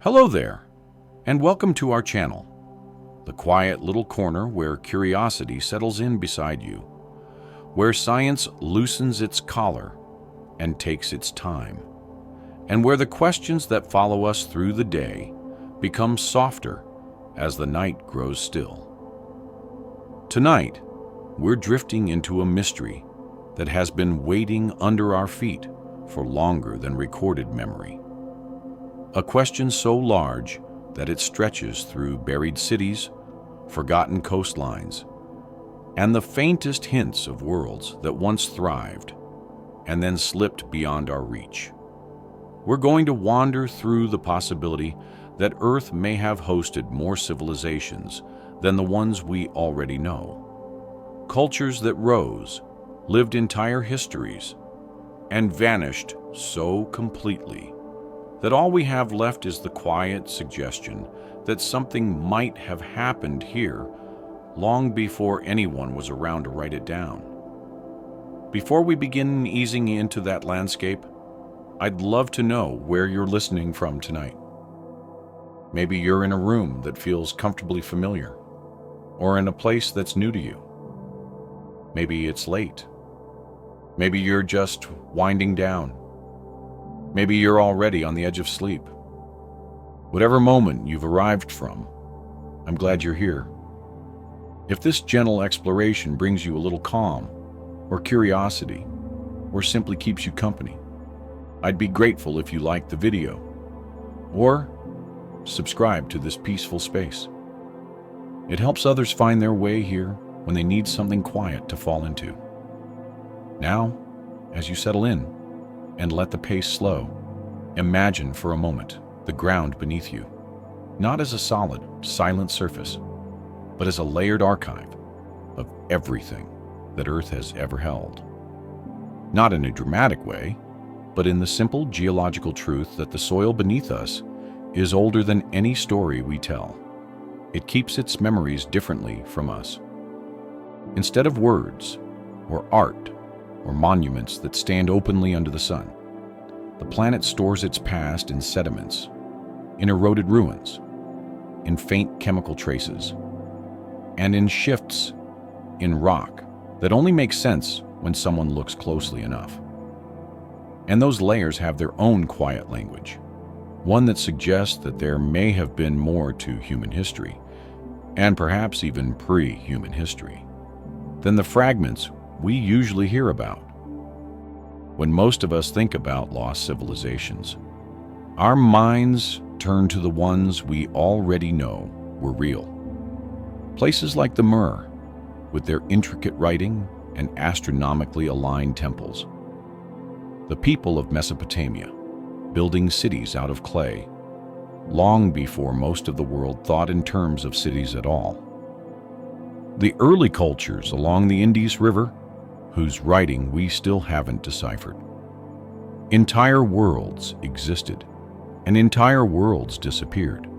Hello there, and welcome to our channel, the quiet little corner where curiosity settles in beside you, where science loosens its collar and takes its time, and where the questions that follow us through the day become softer as the night grows still. Tonight, we're drifting into a mystery that has been waiting under our feet for longer than recorded memory. A question so large that it stretches through buried cities, forgotten coastlines, and the faintest hints of worlds that once thrived and then slipped beyond our reach. We're going to wander through the possibility that Earth may have hosted more civilizations than the ones we already know. Cultures that rose, lived entire histories, and vanished so completely that all we have left is the quiet suggestion that something might have happened here long before anyone was around to write it down. Before we begin easing into that landscape, I'd love to know where you're listening from tonight. Maybe you're in a room that feels comfortably familiar, or in a place that's new to you. Maybe it's late. Maybe you're just winding down. Maybe you're already on the edge of sleep. Whatever moment you've arrived from, I'm glad you're here. If this gentle exploration brings you a little calm, or curiosity, or simply keeps you company, I'd be grateful if you liked the video, or subscribe to this peaceful space. It helps others find their way here when they need something quiet to fall into. Now, as you settle in and let the pace slow, imagine for a moment the ground beneath you, not as a solid, silent surface, but as a layered archive of everything that Earth has ever held. Not in a dramatic way, but in the simple geological truth that the soil beneath us is older than any story we tell. It keeps its memories differently from us. Instead of words, or art, or monuments that stand openly under the sun, the planet stores its past in sediments, in eroded ruins, in faint chemical traces, and in shifts in rock that only make sense when someone looks closely enough. And those layers have their own quiet language, one that suggests that there may have been more to human history, and perhaps even pre-human history, than the fragments we usually hear about. When most of us think about lost civilizations, our minds turn to the ones we already know were real. Places like the Mur, with their intricate writing and astronomically aligned temples. The people of Mesopotamia, building cities out of clay, long before most of the world thought in terms of cities at all. The early cultures along the Indus River, whose writing we still haven't deciphered. Entire worlds existed, and entire worlds disappeared.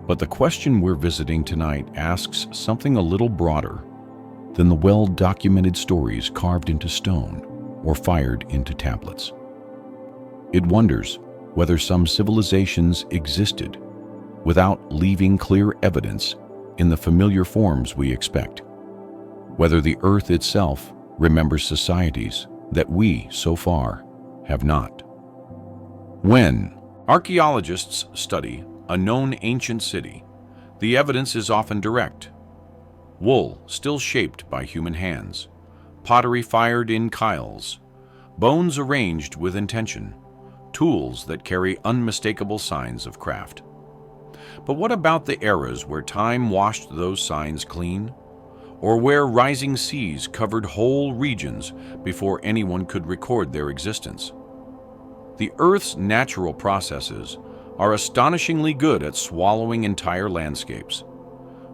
But the question we're visiting tonight asks something a little broader than the well-documented stories carved into stone or fired into tablets. It wonders whether some civilizations existed without leaving clear evidence in the familiar forms we expect, whether the Earth itself remembers societies that we, so far, have not. When archaeologists study a known ancient city, the evidence is often direct. Wool still shaped by human hands, pottery fired in kiles, bones arranged with intention, tools that carry unmistakable signs of craft. But what about the eras where time washed those signs clean? Or where rising seas covered whole regions before anyone could record their existence? The Earth's natural processes are astonishingly good at swallowing entire landscapes.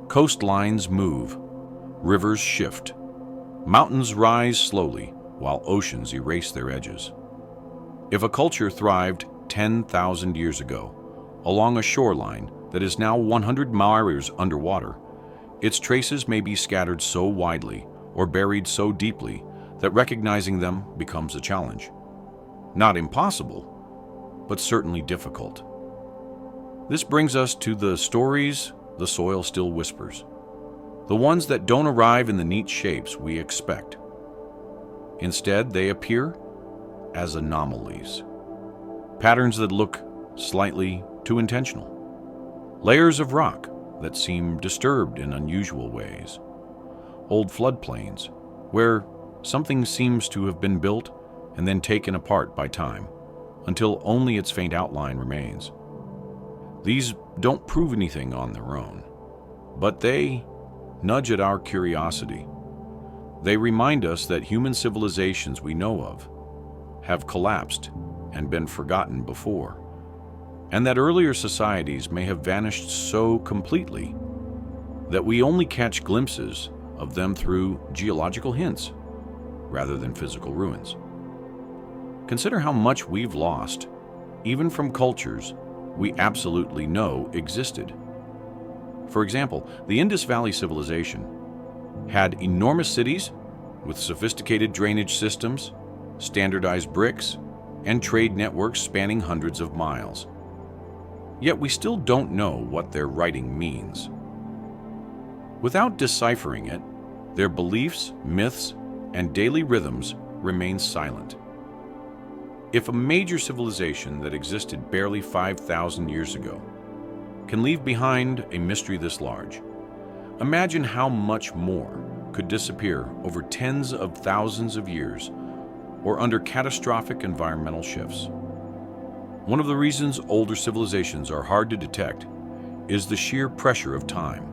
Coastlines move, rivers shift, mountains rise slowly while oceans erase their edges. If a culture thrived 10,000 years ago along a shoreline that is now 100 miles underwater, its traces may be scattered so widely or buried so deeply that recognizing them becomes a challenge. Not impossible, but certainly difficult. This brings us to the stories the soil still whispers, the ones that don't arrive in the neat shapes we expect. Instead, they appear as anomalies, patterns that look slightly too intentional, layers of rock that seem disturbed in unusual ways, old floodplains where something seems to have been built and then taken apart by time until only its faint outline remains. These don't prove anything on their own, but they nudge at our curiosity. They remind us that human civilizations we know of have collapsed and been forgotten before, and that earlier societies may have vanished so completely that we only catch glimpses of them through geological hints rather than physical ruins. Consider how much we've lost, even from cultures we absolutely know existed. For example, the Indus Valley civilization had enormous cities with sophisticated drainage systems, standardized bricks, and trade networks spanning hundreds of miles. Yet we still don't know what their writing means. Without deciphering it, their beliefs, myths, and daily rhythms remain silent. If a major civilization that existed barely 5,000 years ago can leave behind a mystery this large, imagine how much more could disappear over tens of thousands of years or under catastrophic environmental shifts. One of the reasons older civilizations are hard to detect is the sheer pressure of time.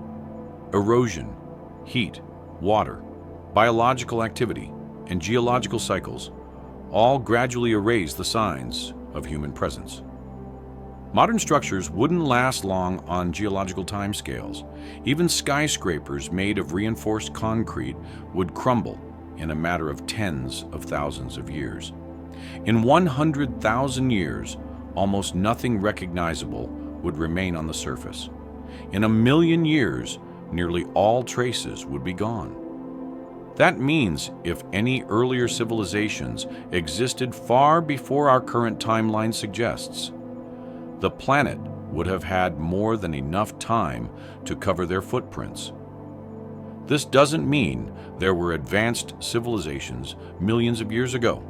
Erosion, heat, water, biological activity, and geological cycles all gradually erase the signs of human presence. Modern structures wouldn't last long on geological timescales. Even skyscrapers made of reinforced concrete would crumble in a matter of tens of thousands of years. In 100,000 years, almost nothing recognizable would remain on the surface. In 1,000,000 years, nearly all traces would be gone. That means if any earlier civilizations existed far before our current timeline suggests, the planet would have had more than enough time to cover their footprints. This doesn't mean there were advanced civilizations millions of years ago.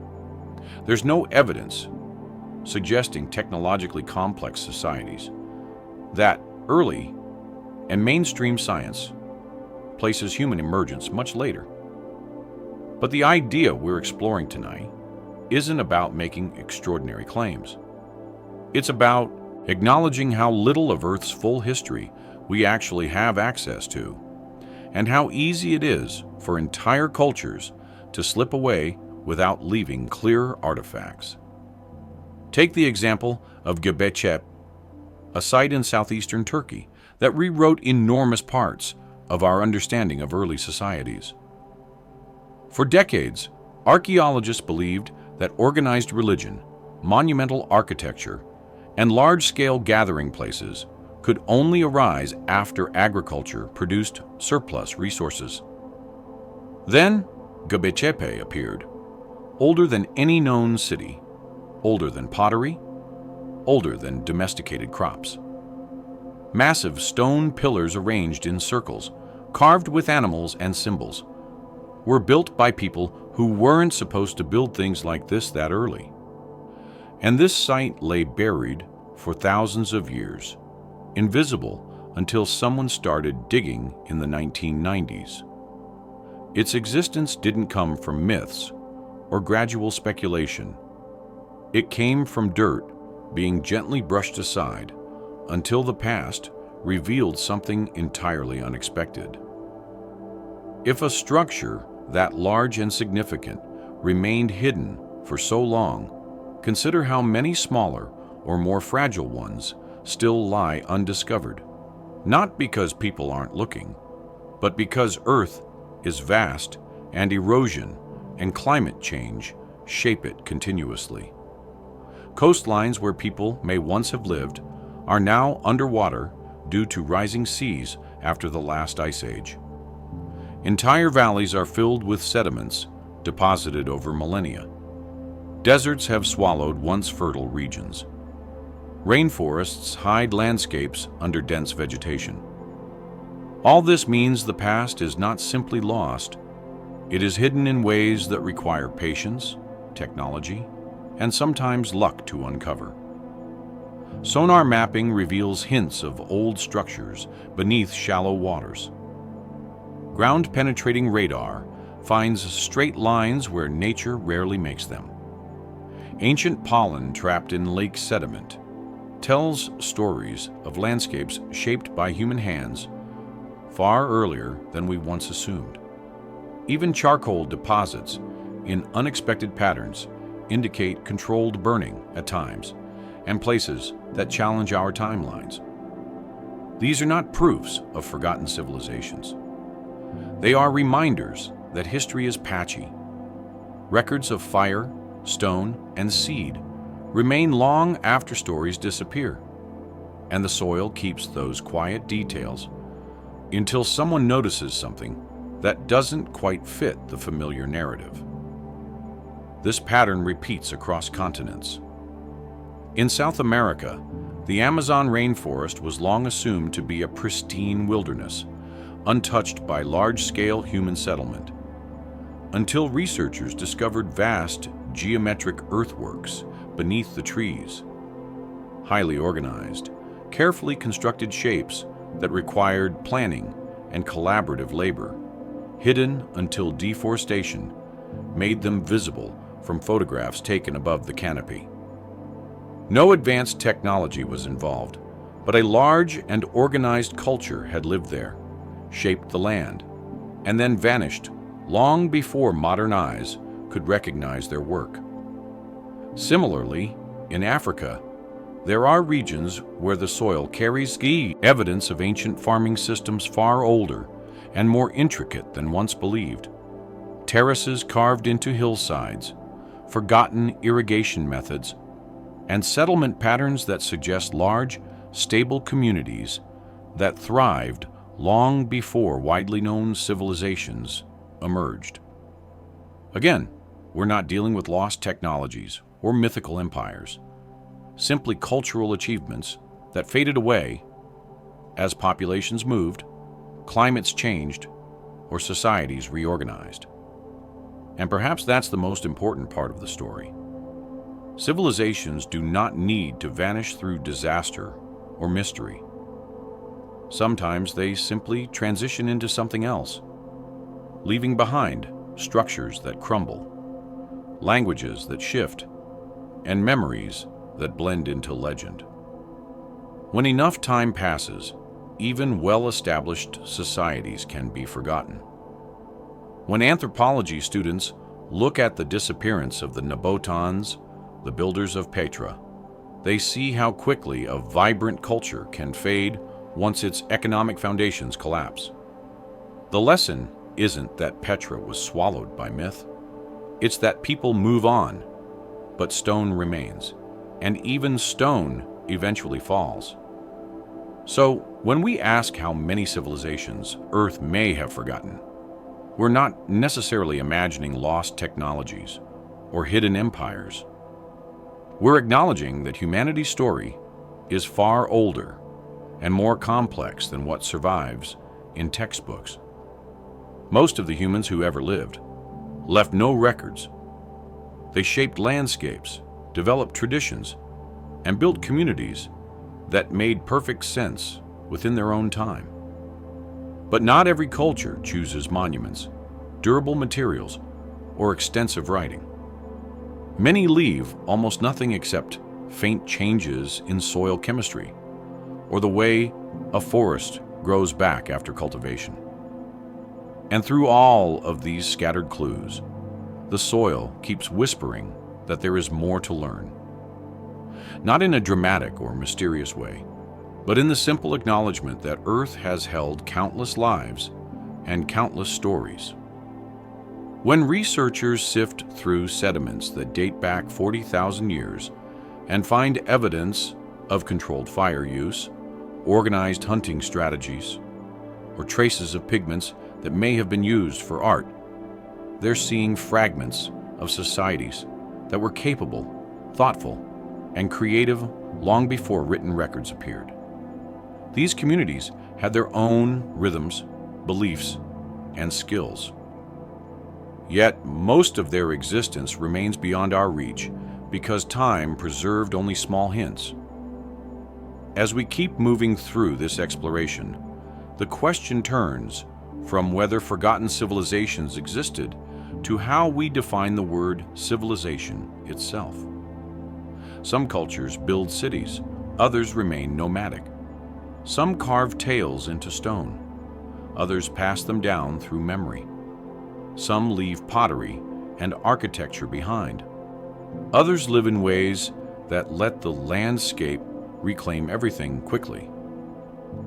There's no evidence suggesting technologically complex societies. That early and mainstream science places human emergence much later. But the idea we're exploring tonight isn't about making extraordinary claims. It's about acknowledging how little of Earth's full history we actually have access to, and how easy it is for entire cultures to slip away without leaving clear artifacts. Take the example of Göbekli, a site in southeastern Turkey that rewrote enormous parts of our understanding of early societies. For decades, archaeologists believed that organized religion, monumental architecture, and large-scale gathering places could only arise after agriculture produced surplus resources. Then, Göbekli appeared, older than any known city, older than pottery, older than domesticated crops. Massive stone pillars arranged in circles, carved with animals and symbols, were built by people who weren't supposed to build things like this that early. And this site lay buried for thousands of years, invisible until someone started digging in the 1990s. Its existence didn't come from myths or gradual speculation. It came from dirt being gently brushed aside until the past revealed something entirely unexpected. If a structure that large and significant remained hidden for so long, consider how many smaller or more fragile ones still lie undiscovered, not because people aren't looking, but because Earth is vast and erosion and climate change shape it continuously. Coastlines where people may once have lived are now underwater due to rising seas after the last ice age. Entire valleys are filled with sediments deposited over millennia. Deserts have swallowed once fertile regions. Rainforests hide landscapes under dense vegetation. All this means the past is not simply lost. It is hidden in ways that require patience, technology, and sometimes luck to uncover. Sonar mapping reveals hints of old structures beneath shallow waters. Ground-penetrating radar finds straight lines where nature rarely makes them. Ancient pollen trapped in lake sediment tells stories of landscapes shaped by human hands far earlier than we once assumed. Even charcoal deposits in unexpected patterns indicate controlled burning at times and places that challenge our timelines. These are not proofs of forgotten civilizations. They are reminders that history is patchy. Records of fire, stone, and seed remain long after stories disappear, and the soil keeps those quiet details until someone notices something that doesn't quite fit the familiar narrative. This pattern repeats across continents. In South America, the Amazon rainforest was long assumed to be a pristine wilderness, untouched by large-scale human settlement, until researchers discovered vast geometric earthworks beneath the trees. Highly organized, carefully constructed shapes that required planning and collaborative labor, hidden until deforestation made them visible from photographs taken above the canopy. No advanced technology was involved, but a large and organized culture had lived there, shaped the land, and then vanished long before modern eyes could recognize their work. Similarly, in Africa, there are regions where the soil carries evidence of ancient farming systems far older and more intricate than once believed. Terraces carved into hillsides, forgotten irrigation methods, and settlement patterns that suggest large, stable communities that thrived long before widely known civilizations emerged. Again, we're not dealing with lost technologies or mythical empires, simply cultural achievements that faded away as populations moved, climates changed, or societies reorganized. And perhaps that's the most important part of the story. Civilizations do not need to vanish through disaster or mystery. Sometimes they simply transition into something else, leaving behind structures that crumble, languages that shift, and memories that blend into legend. When enough time passes, even well-established societies can be forgotten. When anthropology students look at the disappearance of the Nabotans, the builders of Petra, they see how quickly a vibrant culture can fade once its economic foundations collapse. The lesson isn't that Petra was swallowed by myth. It's that people move on, but stone remains, and even stone eventually falls. So, when we ask how many civilizations Earth may have forgotten, we're not necessarily imagining lost technologies or hidden empires. We're acknowledging that humanity's story is far older and more complex than what survives in textbooks. Most of the humans who ever lived left no records. They shaped landscapes, developed traditions, and built communities that made perfect sense within their own time. But not every culture chooses monuments, durable materials, or extensive writing. Many leave almost nothing except faint changes in soil chemistry or the way a forest grows back after cultivation. And through all of these scattered clues, the soil keeps whispering that there is more to learn. Not in a dramatic or mysterious way, but in the simple acknowledgement that Earth has held countless lives and countless stories. When researchers sift through sediments that date back 40,000 years and find evidence of controlled fire use, organized hunting strategies, or traces of pigments that may have been used for art, they're seeing fragments of societies that were capable, thoughtful, and creative long before written records appeared. These communities had their own rhythms, beliefs, and skills. Yet most of their existence remains beyond our reach because time preserved only small hints. As we keep moving through this exploration, the question turns from whether forgotten civilizations existed to how we define the word civilization itself. Some cultures build cities, others remain nomadic. Some carve tales into stone, others pass them down through memory. Some leave pottery and architecture behind. Others live in ways that let the landscape reclaim everything quickly.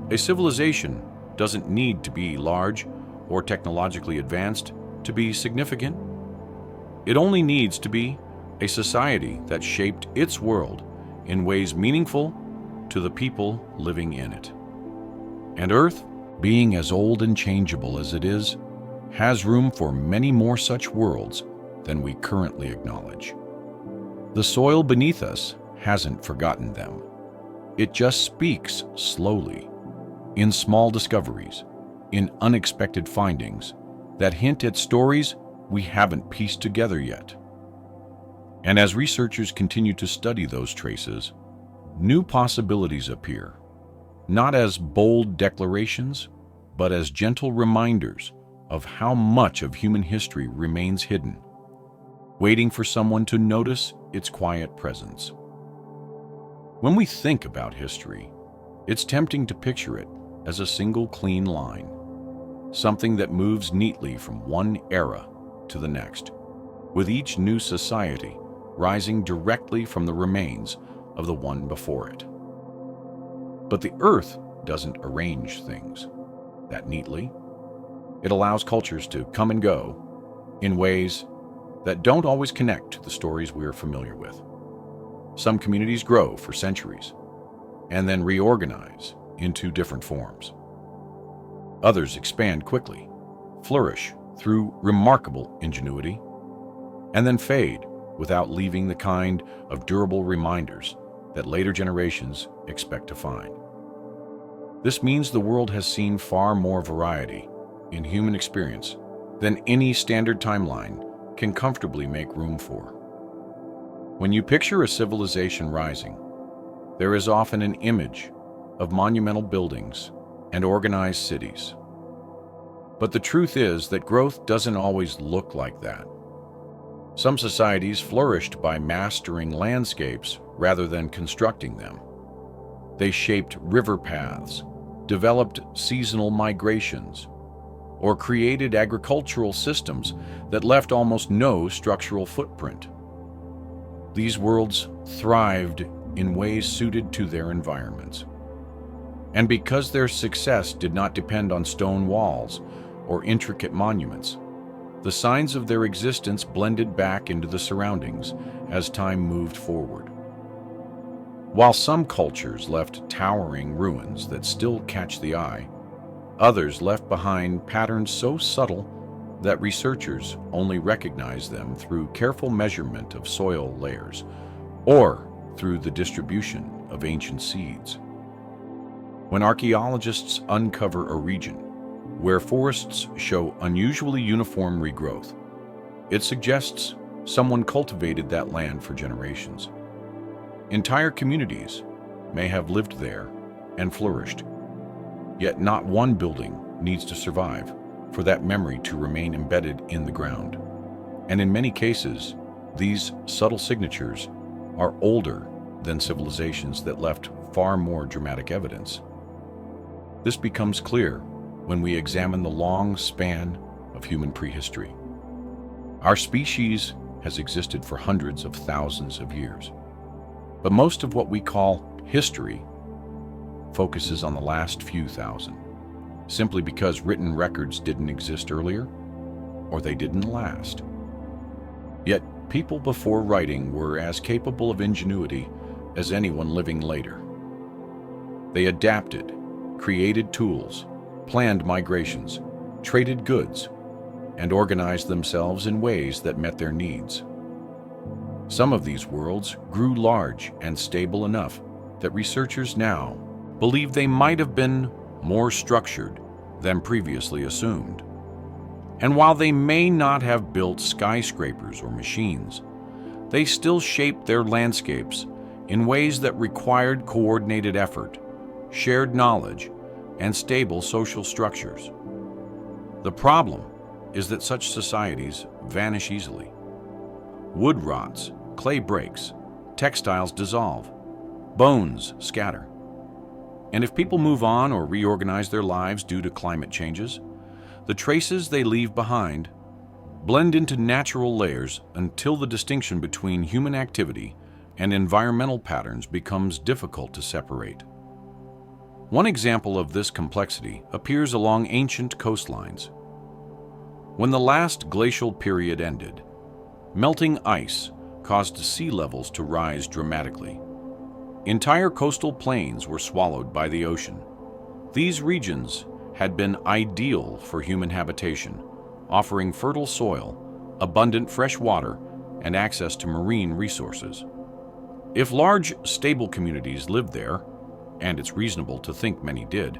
A civilization doesn't need to be large or technologically advanced to be significant. It only needs to be a society that shaped its world in ways meaningful to the people living in it. And Earth, being as old and changeable as it is, has room for many more such worlds than we currently acknowledge. The soil beneath us hasn't forgotten them. It just speaks slowly, in small discoveries, in unexpected findings that hint at stories we haven't pieced together yet. And as researchers continue to study those traces, new possibilities appear, not as bold declarations, but as gentle reminders of how much of human history remains hidden, waiting for someone to notice its quiet presence. When we think about history, it's tempting to picture it as a single clean line, something that moves neatly from one era to the next, with each new society rising directly from the remains of the one before it. But the Earth doesn't arrange things that neatly. It allows cultures to come and go in ways that don't always connect to the stories we are familiar with. Some communities grow for centuries and then reorganize into different forms. Others expand quickly, flourish through remarkable ingenuity, and then fade without leaving the kind of durable reminders that later generations expect to find. This means the world has seen far more variety in human experience than any standard timeline can comfortably make room for. When you picture a civilization rising, there is often an image of monumental buildings and organized cities. But the truth is that growth doesn't always look like that. Some societies flourished by mastering landscapes rather than constructing them. They shaped river paths, developed seasonal migrations, or created agricultural systems that left almost no structural footprint. These worlds thrived in ways suited to their environments. And because their success did not depend on stone walls or intricate monuments, the signs of their existence blended back into the surroundings as time moved forward. While some cultures left towering ruins that still catch the eye, others left behind patterns so subtle that researchers only recognize them through careful measurement of soil layers or through the distribution of ancient seeds. When archaeologists uncover a region where forests show unusually uniform regrowth, it suggests someone cultivated that land for generations. Entire communities may have lived there and flourished, yet not one building needs to survive for that memory to remain embedded in the ground. And in many cases, these subtle signatures are older than civilizations that left far more dramatic evidence. This becomes clear when we examine the long span of human prehistory. Our species has existed for hundreds of thousands of years, but most of what we call history focuses on the last few thousand, simply because written records didn't exist earlier or they didn't last. Yet people before writing were as capable of ingenuity as anyone living later. They adapted, created tools, planned migrations, traded goods, and organized themselves in ways that met their needs. Some of these worlds grew large and stable enough that researchers now believe they might have been more structured than previously assumed. And while they may not have built skyscrapers or machines, they still shaped their landscapes in ways that required coordinated effort, shared knowledge, and stable social structures. The problem is that such societies vanish easily. Wood rots, clay breaks, textiles dissolve, bones scatter. And if people move on or reorganize their lives due to climate changes, the traces they leave behind blend into natural layers until the distinction between human activity and environmental patterns becomes difficult to separate. One example of this complexity appears along ancient coastlines. When the last glacial period ended, melting ice caused sea levels to rise dramatically. Entire coastal plains were swallowed by the ocean. These regions had been ideal for human habitation, offering fertile soil, abundant fresh water, and access to marine resources. If large, stable communities lived there, and it's reasonable to think many did,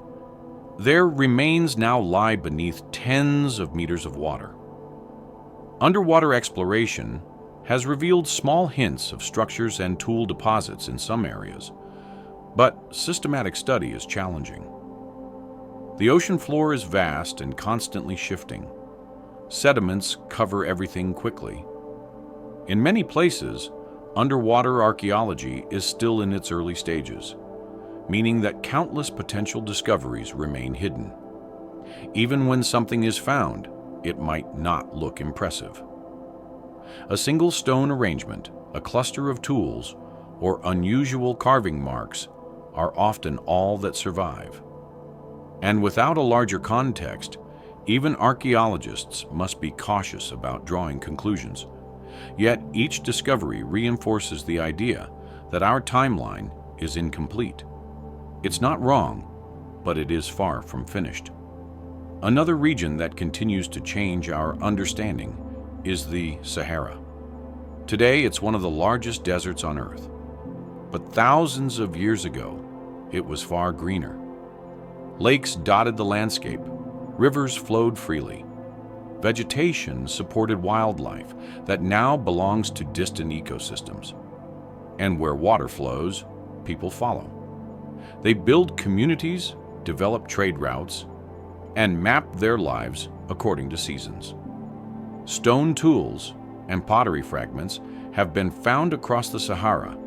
their remains now lie beneath tens of meters of water. Underwater exploration has revealed small hints of structures and tool deposits in some areas, but systematic study is challenging. The ocean floor is vast and constantly shifting. Sediments cover everything quickly. In many places, underwater archaeology is still in its early stages, meaning that countless potential discoveries remain hidden. Even when something is found, it might not look impressive. A single stone arrangement, a cluster of tools, or unusual carving marks are often all that survive. And without a larger context, even archaeologists must be cautious about drawing conclusions. Yet each discovery reinforces the idea that our timeline is incomplete. It's not wrong, but it is far from finished. Another region that continues to change our understanding is the Sahara. Today, it's one of the largest deserts on Earth. But thousands of years ago, it was far greener. Lakes dotted the landscape, rivers flowed freely. Vegetation supported wildlife that now belongs to distant ecosystems. And where water flows, people follow. They build communities, develop trade routes, and map their lives according to seasons. Stone tools and pottery fragments have been found across the Sahara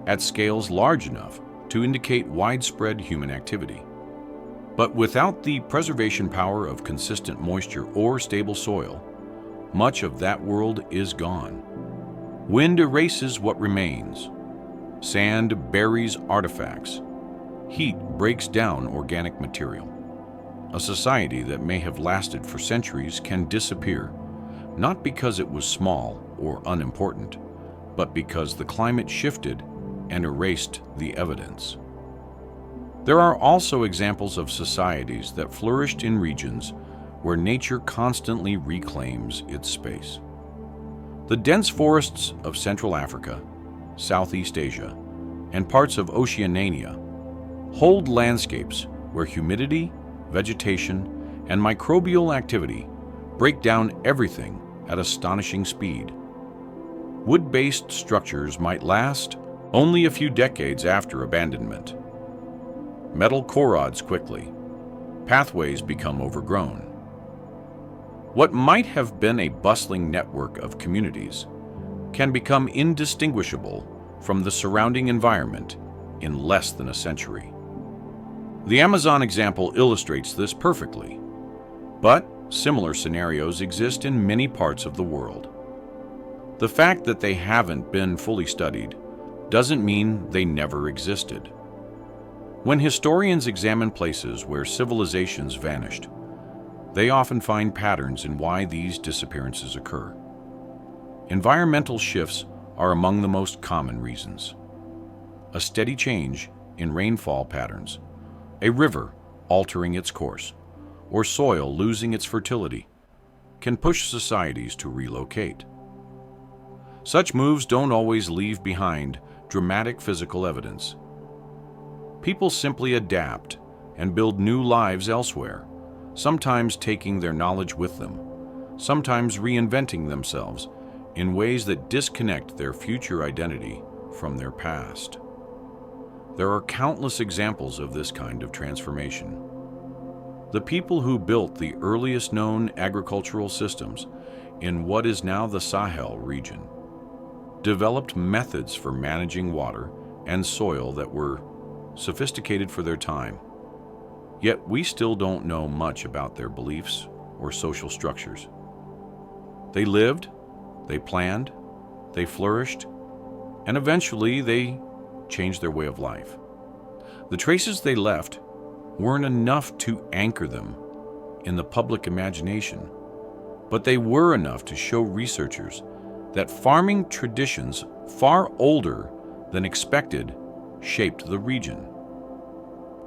at scales large enough to indicate widespread human activity. But without the preservation power of consistent moisture or stable soil, much of that world is gone. Wind erases what remains. Sand buries artifacts. Heat breaks down organic material. A society that may have lasted for centuries can disappear, not because it was small or unimportant, but because the climate shifted and erased the evidence. There are also examples of societies that flourished in regions where nature constantly reclaims its space. The dense forests of Central Africa, Southeast Asia, and parts of Oceania hold landscapes where humidity, vegetation, and microbial activity break down everything at astonishing speed. Wood-based structures might last only a few decades after abandonment. Metal corrodes quickly. Pathways become overgrown. What might have been a bustling network of communities can become indistinguishable from the surrounding environment in less than a century. The Amazon example illustrates this perfectly, but similar scenarios exist in many parts of the world. The fact that they haven't been fully studied doesn't mean they never existed. When historians examine places where civilizations vanished, they often find patterns in why these disappearances occur. Environmental shifts are among the most common reasons. A steady change in rainfall patterns, a river altering its course, or soil losing its fertility can push societies to relocate. Such moves don't always leave behind dramatic physical evidence. People simply adapt and build new lives elsewhere, sometimes taking their knowledge with them, sometimes reinventing themselves in ways that disconnect their future identity from their past. There are countless examples of this kind of transformation. The people who built the earliest known agricultural systems in what is now the Sahel region developed methods for managing water and soil that were sophisticated for their time. Yet we still don't know much about their beliefs or social structures. They lived, they planned, they flourished, and eventually they changed their way of life. The traces they left weren't enough to anchor them in the public imagination, but they were enough to show researchers that farming traditions far older than expected shaped the region.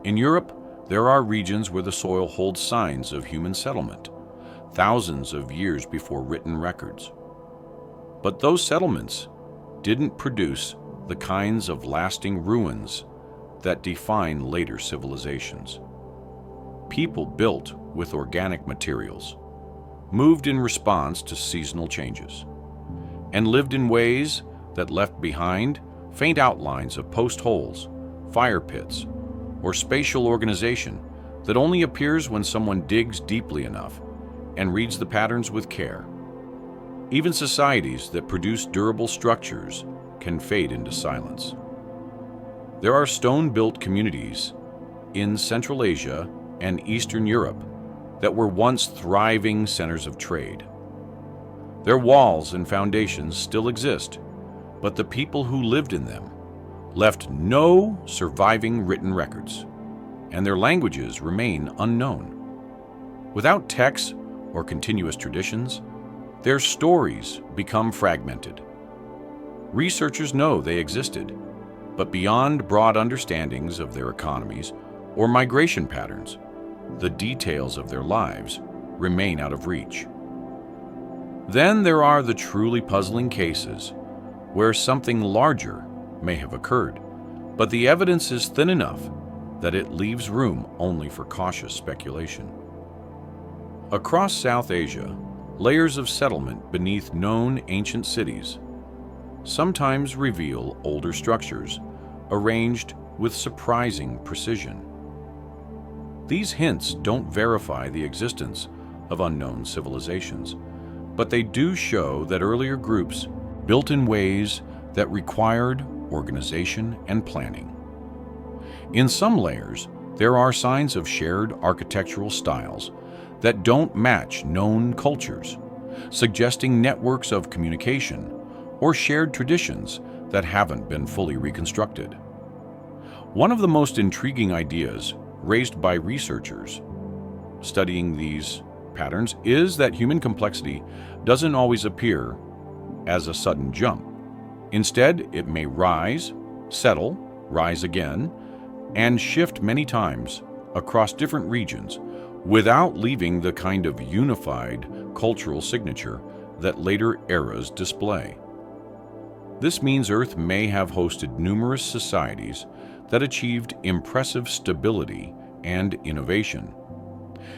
In Europe, there are regions where the soil holds signs of human settlement, thousands of years before written records. But those settlements didn't produce the kinds of lasting ruins that define later civilizations. People built with organic materials, moved in response to seasonal changes, and lived in ways that left behind faint outlines of post holes, fire pits, or spatial organization that only appears when someone digs deeply enough and reads the patterns with care. Even societies that produce durable structures can fade into silence. There are stone-built communities in Central Asia and Eastern Europe that were once thriving centers of trade. Their walls and foundations still exist, but the people who lived in them left no surviving written records, and their languages remain unknown. Without texts or continuous traditions, their stories become fragmented. Researchers know they existed, but beyond broad understandings of their economies or migration patterns, the details of their lives remain out of reach. Then there are the truly puzzling cases where something larger may have occurred, but the evidence is thin enough that it leaves room only for cautious speculation. Across South Asia, layers of settlement beneath known ancient cities sometimes reveal older structures arranged with surprising precision. These hints don't verify the existence of unknown civilizations, but they do show that earlier groups built in ways that required organization and planning. In some layers, there are signs of shared architectural styles that don't match known cultures, suggesting networks of communication or shared traditions that haven't been fully reconstructed. One of the most intriguing ideas raised by researchers studying these patterns is that human complexity doesn't always appear as a sudden jump. Instead, it may rise, settle, rise again, and shift many times across different regions without leaving the kind of unified cultural signature that later eras display. This means Earth may have hosted numerous societies that achieved impressive stability and innovation.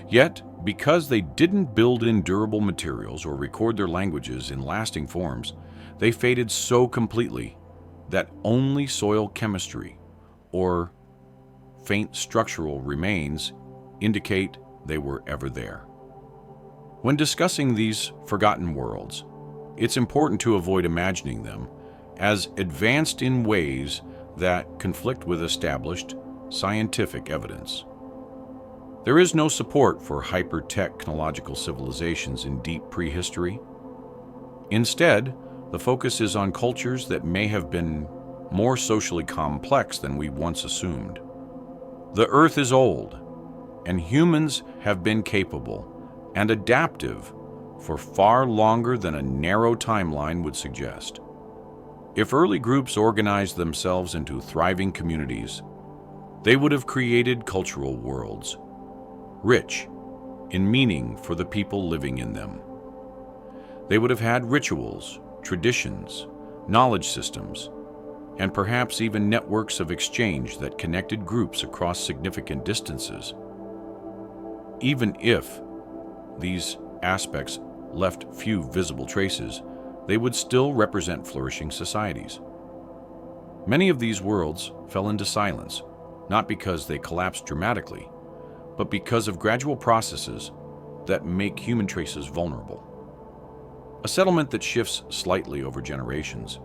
Yet, because they didn't build in durable materials or record their languages in lasting forms, they faded so completely that only soil chemistry or faint structural remains indicate they were ever there. When discussing these forgotten worlds, it's important to avoid imagining them as advanced in ways that conflict with established scientific evidence. There is no support for hyper-technological civilizations in deep prehistory. Instead, the focus is on cultures that may have been more socially complex than we once assumed. The Earth is old, and humans have been capable and adaptive for far longer than a narrow timeline would suggest. If early groups organized themselves into thriving communities, they would have created cultural worlds, rich in meaning for the people living in them. They would have had rituals, traditions, knowledge systems, and perhaps even networks of exchange that connected groups across significant distances. Even if these aspects left few visible traces, they would still represent flourishing societies. Many of these worlds fell into silence, not because they collapsed dramatically, but because of gradual processes that make human traces vulnerable. A settlement that shifts slightly over generations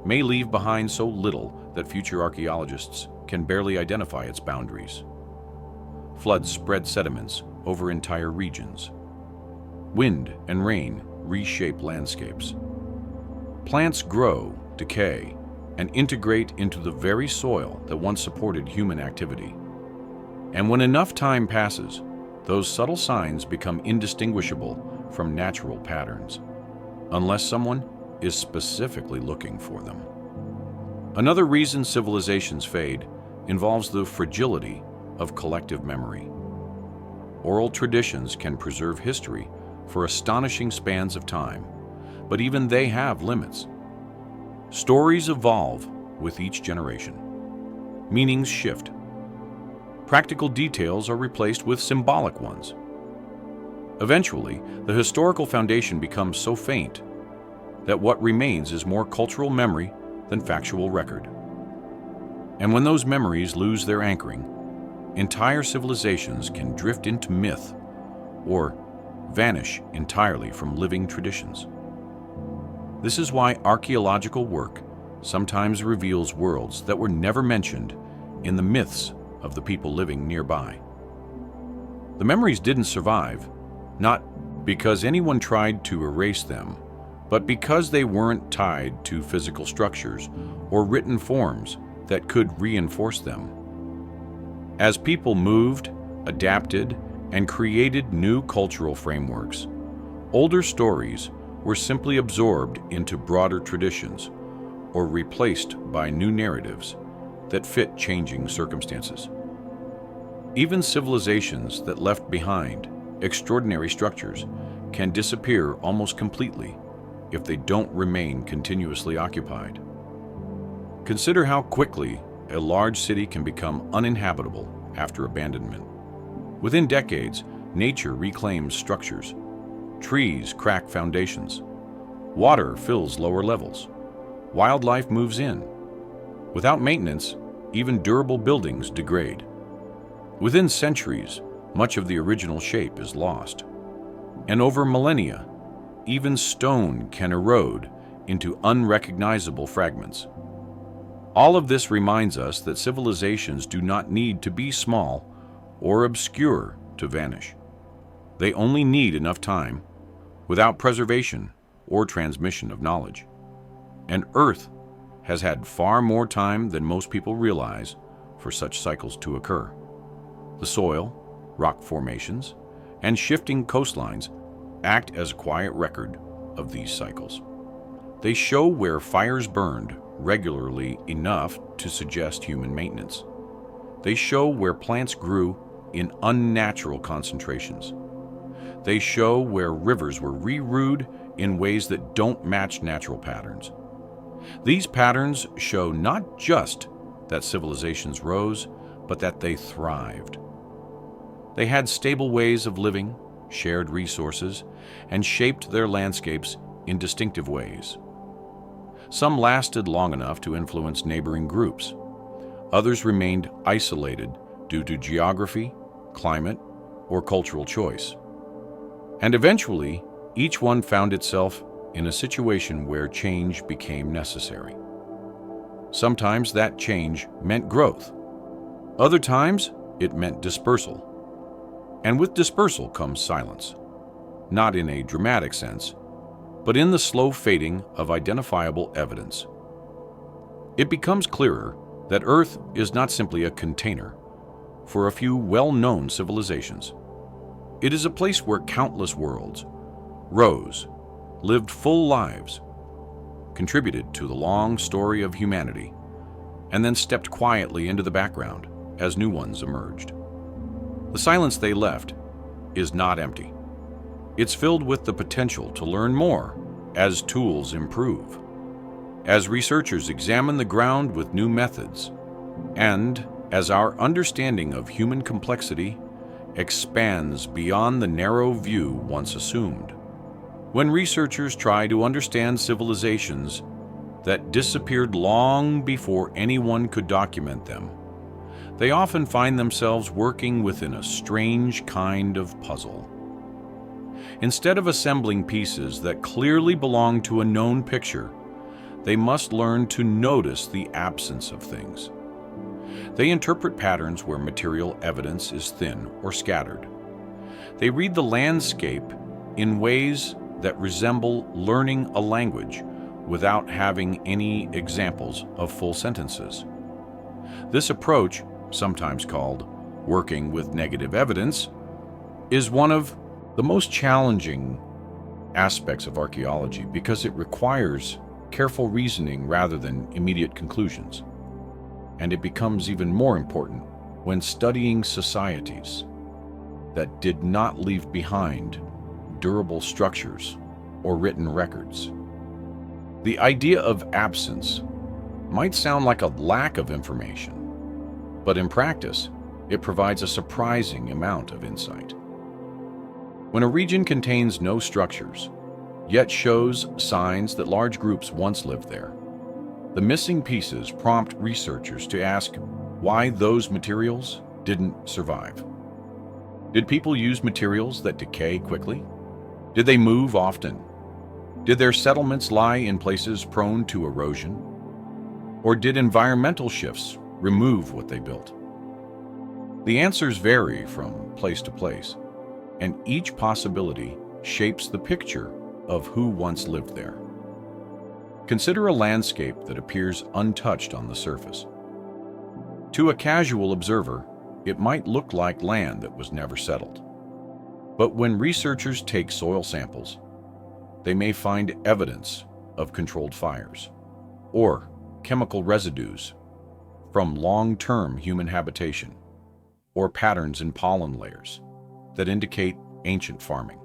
may leave behind so little that future archaeologists can barely identify its boundaries. Floods spread sediments over entire regions. Wind and rain reshape landscapes. Plants grow, decay, and integrate into the very soil that once supported human activity. And when enough time passes, those subtle signs become indistinguishable from natural patterns, unless someone is specifically looking for them. Another reason civilizations fade involves the fragility of collective memory. Oral traditions can preserve history for astonishing spans of time, but even they have limits. Stories evolve with each generation. Meanings shift. Practical details are replaced with symbolic ones. Eventually, the historical foundation becomes so faint that what remains is more cultural memory than factual record. And when those memories lose their anchoring, entire civilizations can drift into myth or vanish entirely from living traditions. This is why archaeological work sometimes reveals worlds that were never mentioned in the myths of the people living nearby. The memories didn't survive, not because anyone tried to erase them, but because they weren't tied to physical structures or written forms that could reinforce them. As people moved, adapted, and created new cultural frameworks, older stories were simply absorbed into broader traditions or replaced by new narratives that fit changing circumstances. Even civilizations that left behind extraordinary structures can disappear almost completely if they don't remain continuously occupied. Consider how quickly a large city can become uninhabitable after abandonment. Within decades, nature reclaims structures. Trees crack foundations. Water fills lower levels. Wildlife moves in. Without maintenance, even durable buildings degrade. Within centuries, much of the original shape is lost. And over millennia, even stone can erode into unrecognizable fragments. All of this reminds us that civilizations do not need to be small or obscure to vanish. They only need enough time without preservation or transmission of knowledge. And Earth has had far more time than most people realize for such cycles to occur. The soil, rock formations, and shifting coastlines act as a quiet record of these cycles. They show where fires burned regularly enough to suggest human maintenance. They show where plants grew in unnatural concentrations. They show where rivers were rerouted in ways that don't match natural patterns. These patterns show not just that civilizations rose, but that they thrived. They had stable ways of living, shared resources, and shaped their landscapes in distinctive ways. Some lasted long enough to influence neighboring groups. Others remained isolated due to geography, climate, or cultural choice. And eventually, each one found itself in a situation where change became necessary. Sometimes that change meant growth. Other times, it meant dispersal. And with dispersal comes silence, not in a dramatic sense, but in the slow fading of identifiable evidence. It becomes clearer that Earth is not simply a container for a few well-known civilizations. It is a place where countless worlds rose, lived full lives, contributed to the long story of humanity, and then stepped quietly into the background as new ones emerged. The silence they left is not empty. It's filled with the potential to learn more as tools improve. As researchers examine the ground with new methods, and as our understanding of human complexity expands beyond the narrow view once assumed. When researchers try to understand civilizations that disappeared long before anyone could document them, they often find themselves working within a strange kind of puzzle. Instead of assembling pieces that clearly belong to a known picture, they must learn to notice the absence of things. They interpret patterns where material evidence is thin or scattered. They read the landscape in ways that resemble learning a language without having any examples of full sentences. This approach, sometimes called working with negative evidence, is one of the most challenging aspects of archaeology because it requires careful reasoning rather than immediate conclusions. And it becomes even more important when studying societies that did not leave behind durable structures or written records. The idea of absence might sound like a lack of information, but in practice, it provides a surprising amount of insight. When a region contains no structures, yet shows signs that large groups once lived there, the missing pieces prompt researchers to ask why those materials didn't survive. Did people use materials that decay quickly? Did they move often? Did their settlements lie in places prone to erosion? Or did environmental shifts remove what they built? The answers vary from place to place, and each possibility shapes the picture of who once lived there. Consider a landscape that appears untouched on the surface. To a casual observer, it might look like land that was never settled. But when researchers take soil samples, they may find evidence of controlled fires or chemical residues from long-term human habitation, or patterns in pollen layers that indicate ancient farming.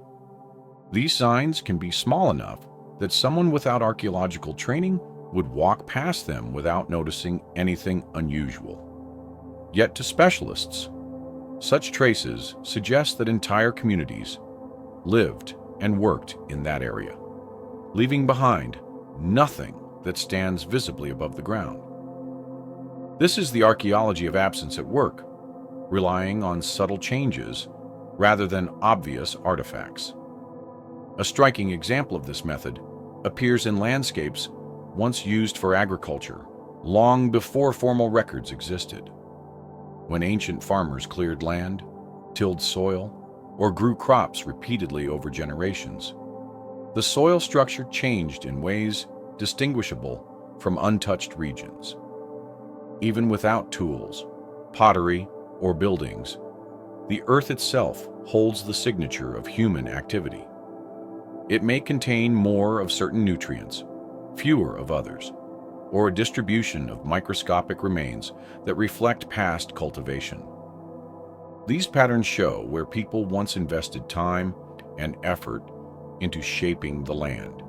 These signs can be small enough that someone without archaeological training would walk past them without noticing anything unusual. Yet to specialists, such traces suggest that entire communities lived and worked in that area, leaving behind nothing that stands visibly above the ground. This is the archaeology of absence at work, relying on subtle changes rather than obvious artifacts. A striking example of this method appears in landscapes once used for agriculture, long before formal records existed. When ancient farmers cleared land, tilled soil, or grew crops repeatedly over generations, the soil structure changed in ways distinguishable from untouched regions. Even without tools, pottery, or buildings, the earth itself holds the signature of human activity. It may contain more of certain nutrients, fewer of others, or a distribution of microscopic remains that reflect past cultivation. These patterns show where people once invested time and effort into shaping the land,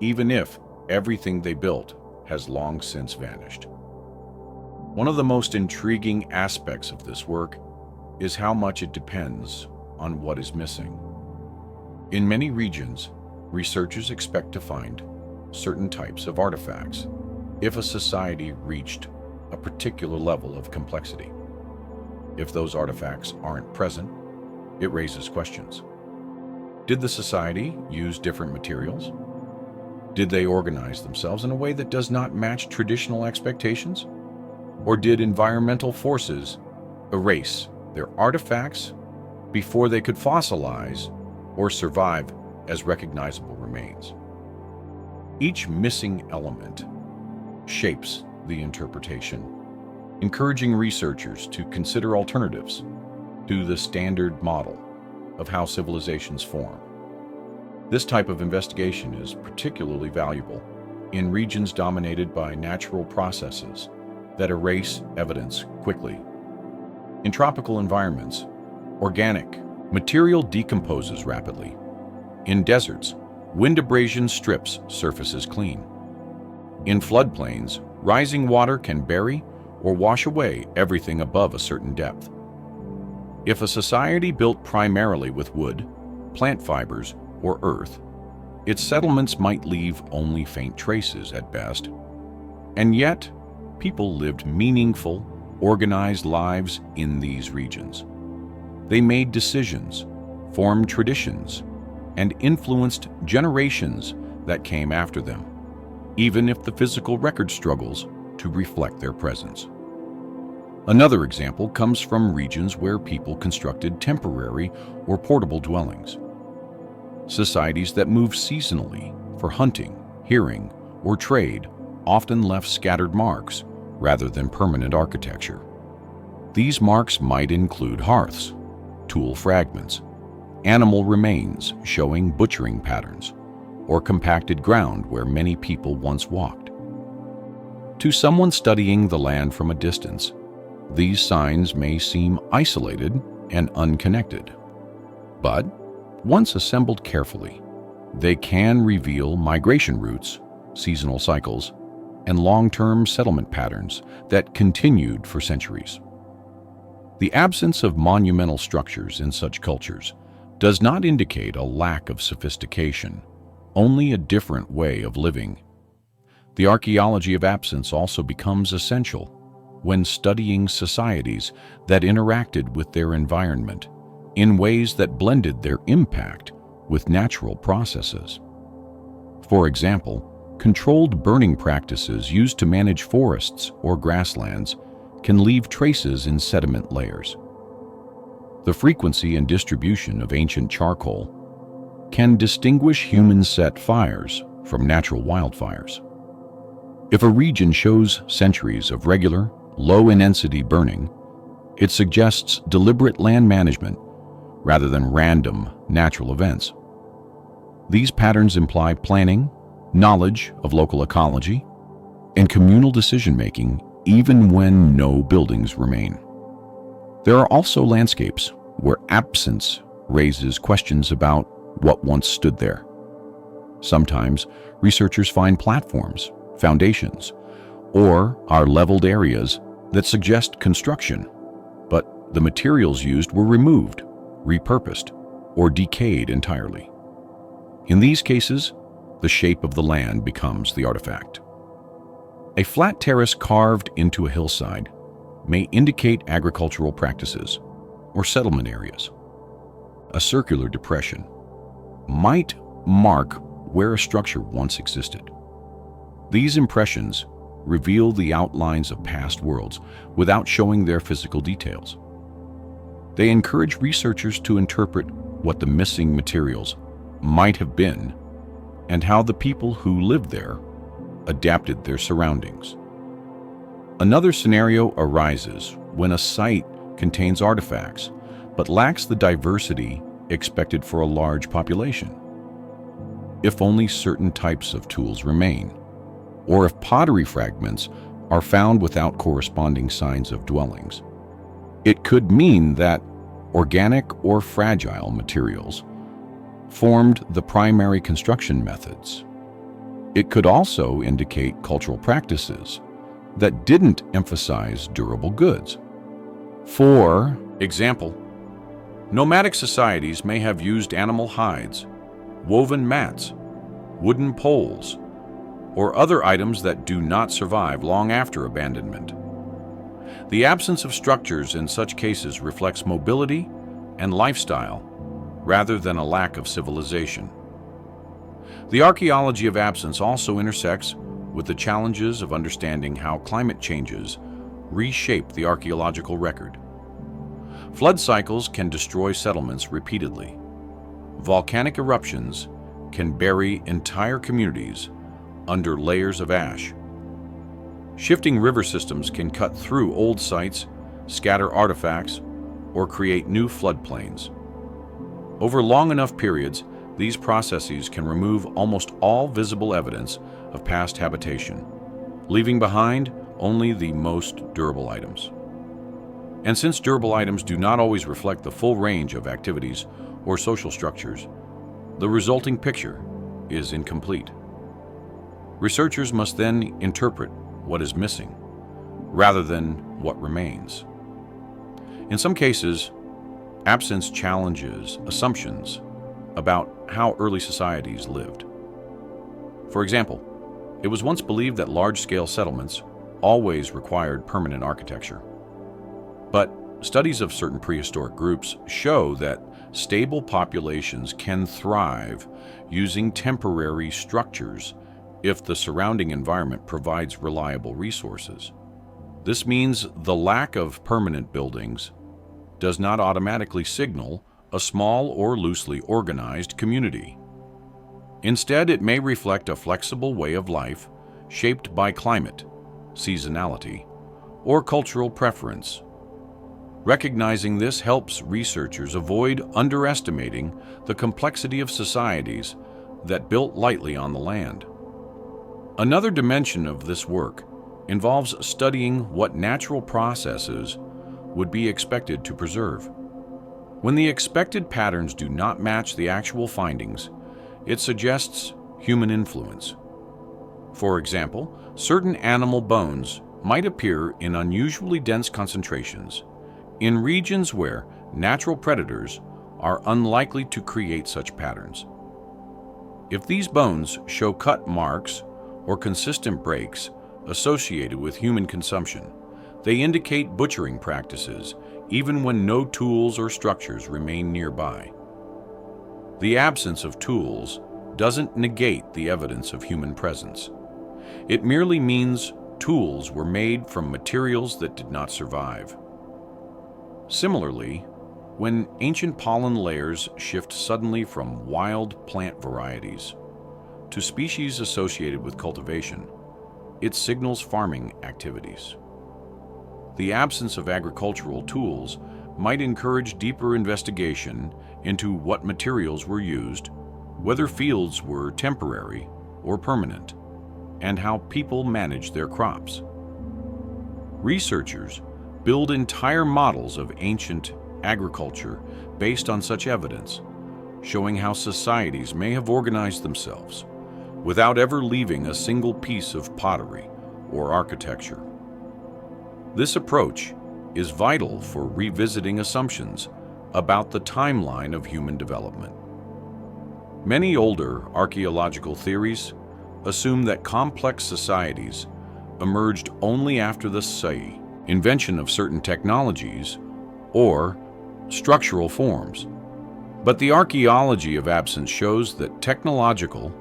even if everything they built has long since vanished. One of the most intriguing aspects of this work is how much it depends on what is missing. In many regions, researchers expect to find certain types of artifacts if a society reached a particular level of complexity. If those artifacts aren't present, it raises questions. Did the society use different materials? Did they organize themselves in a way that does not match traditional expectations? Or did environmental forces erase their artifacts before they could fossilize or survive as recognizable remains? Each missing element shapes the interpretation, encouraging researchers to consider alternatives to the standard model of how civilizations form. This type of investigation is particularly valuable in regions dominated by natural processes that erase evidence quickly. In tropical environments, organic material decomposes rapidly. In deserts, wind abrasion strips surfaces clean. In floodplains, rising water can bury or wash away everything above a certain depth. If a society built primarily with wood, plant fibers, or earth, its settlements might leave only faint traces at best. And yet, people lived meaningful, organized lives in these regions. They made decisions, formed traditions, and influenced generations that came after them, even if the physical record struggles to reflect their presence. Another example comes from regions where people constructed temporary or portable dwellings. Societies that moved seasonally for hunting, hearing, or trade often left scattered marks rather than permanent architecture. These marks might include hearths, tool fragments, animal remains showing butchering patterns, or compacted ground where many people once walked. To someone studying the land from a distance, these signs may seem isolated and unconnected. But once assembled carefully, they can reveal migration routes, seasonal cycles, and long-term settlement patterns that continued for centuries. The absence of monumental structures in such cultures does not indicate a lack of sophistication, only a different way of living. The archaeology of absence also becomes essential when studying societies that interacted with their environment in ways that blended their impact with natural processes. For example, controlled burning practices used to manage forests or grasslands can leave traces in sediment layers. The frequency and distribution of ancient charcoal can distinguish human-set fires from natural wildfires. If a region shows centuries of regular, low-intensity burning, it suggests deliberate land management rather than random natural events. These patterns imply planning, knowledge of local ecology, and communal decision-making even when no buildings remain. There are also landscapes where absence raises questions about what once stood there. Sometimes researchers find platforms, foundations, or are leveled areas that suggest construction, but the materials used were removed, repurposed, or decayed entirely. In these cases, the shape of the land becomes the artifact. A flat terrace carved into a hillside may indicate agricultural practices or settlement areas. A circular depression might mark where a structure once existed. These impressions reveal the outlines of past worlds without showing their physical details. They encourage researchers to interpret what the missing materials might have been and how the people who lived there adapted their surroundings. Another scenario arises when a site contains artifacts but lacks the diversity expected for a large population. If only certain types of tools remain, or if pottery fragments are found without corresponding signs of dwellings, it could mean that organic or fragile materials formed the primary construction methods. It could also indicate cultural practices that didn't emphasize durable goods. For example, nomadic societies may have used animal hides, woven mats, wooden poles, or other items that do not survive long after abandonment. The absence of structures in such cases reflects mobility and lifestyle rather than a lack of civilization. The archaeology of absence also intersects with the challenges of understanding how climate changes reshape the archaeological record. Flood cycles can destroy settlements repeatedly. Volcanic eruptions can bury entire communities under layers of ash. Shifting river systems can cut through old sites, scatter artifacts, or create new floodplains. Over long enough periods, these processes can remove almost all visible evidence of past habitation, leaving behind only the most durable items. And since durable items do not always reflect the full range of activities or social structures, the resulting picture is incomplete. Researchers must then interpret what is missing, rather than what remains. In some cases, absence challenges assumptions about how early societies lived. For example, it was once believed that large-scale settlements always required permanent architecture. But studies of certain prehistoric groups show that stable populations can thrive using temporary structures if the surrounding environment provides reliable resources. This means the lack of permanent buildings does not automatically signal a small or loosely organized community. Instead, it may reflect a flexible way of life shaped by climate, seasonality, or cultural preference. Recognizing this helps researchers avoid underestimating the complexity of societies that built lightly on the land. Another dimension of this work involves studying what natural processes would be expected to preserve. When the expected patterns do not match the actual findings, it suggests human influence. For example, certain animal bones might appear in unusually dense concentrations in regions where natural predators are unlikely to create such patterns. If these bones show cut marks or consistent breaks associated with human consumption, they indicate butchering practices even when no tools or structures remain nearby. The absence of tools doesn't negate the evidence of human presence. It merely means tools were made from materials that did not survive. Similarly, when ancient pollen layers shift suddenly from wild plant varieties to species associated with cultivation, it signals farming activities. The absence of agricultural tools might encourage deeper investigation into what materials were used, whether fields were temporary or permanent, and how people managed their crops. Researchers build entire models of ancient agriculture based on such evidence, showing how societies may have organized themselves without ever leaving a single piece of pottery or architecture. This approach is vital for revisiting assumptions about the timeline of human development. Many older archaeological theories assume that complex societies emerged only after the, say, invention of certain technologies or structural forms. But the archaeology of absence shows that technological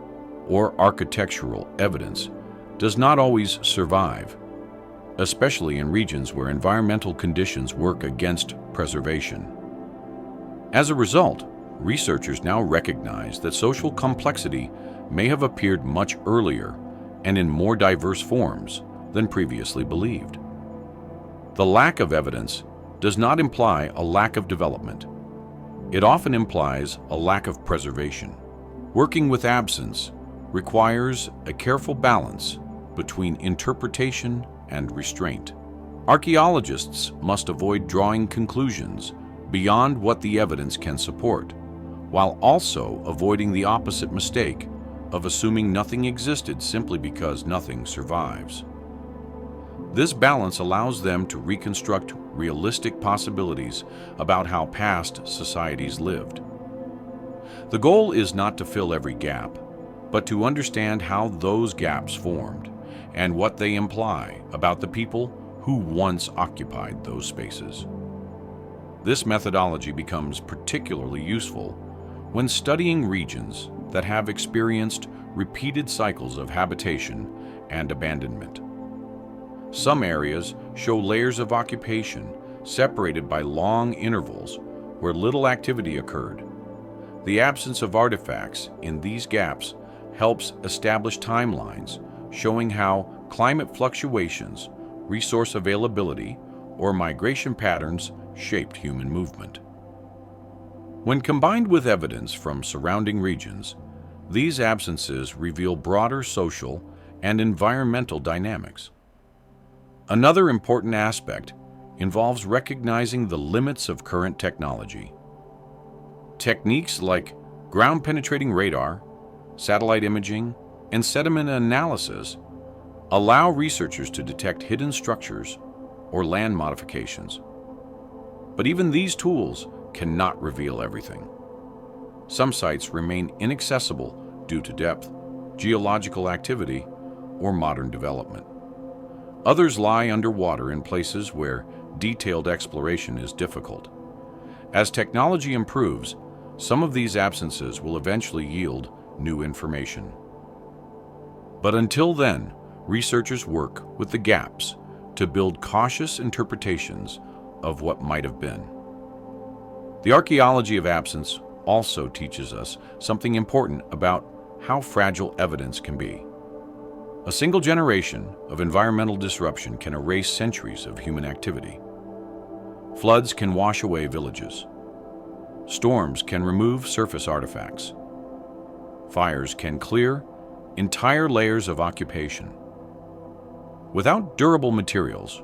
or architectural evidence does not always survive, especially in regions where environmental conditions work against preservation. As a result, researchers now recognize that social complexity may have appeared much earlier and in more diverse forms than previously believed. The lack of evidence does not imply a lack of development. It often implies a lack of preservation. Working with absence requires a careful balance between interpretation and restraint. Archaeologists must avoid drawing conclusions beyond what the evidence can support, while also avoiding the opposite mistake of assuming nothing existed simply because nothing survives. This balance allows them to reconstruct realistic possibilities about how past societies lived. The goal is not to fill every gap, but to understand how those gaps formed and what they imply about the people who once occupied those spaces. This methodology becomes particularly useful when studying regions that have experienced repeated cycles of habitation and abandonment. Some areas show layers of occupation separated by long intervals where little activity occurred. The absence of artifacts in these gaps helps establish timelines showing how climate fluctuations, resource availability, or migration patterns shaped human movement. When combined with evidence from surrounding regions, these absences reveal broader social and environmental dynamics. Another important aspect involves recognizing the limits of current technology. Techniques like ground-penetrating radar, satellite imaging, and sediment analysis allow researchers to detect hidden structures or land modifications. But even these tools cannot reveal everything. Some sites remain inaccessible due to depth, geological activity, or modern development. Others lie underwater in places where detailed exploration is difficult. As technology improves, some of these absences will eventually yield new information. But until then, researchers work with the gaps to build cautious interpretations of what might have been. The archaeology of absence also teaches us something important about how fragile evidence can be. A single generation of environmental disruption can erase centuries of human activity. Floods can wash away villages. Storms can remove surface artifacts. Fires can clear entire layers of occupation. Without durable materials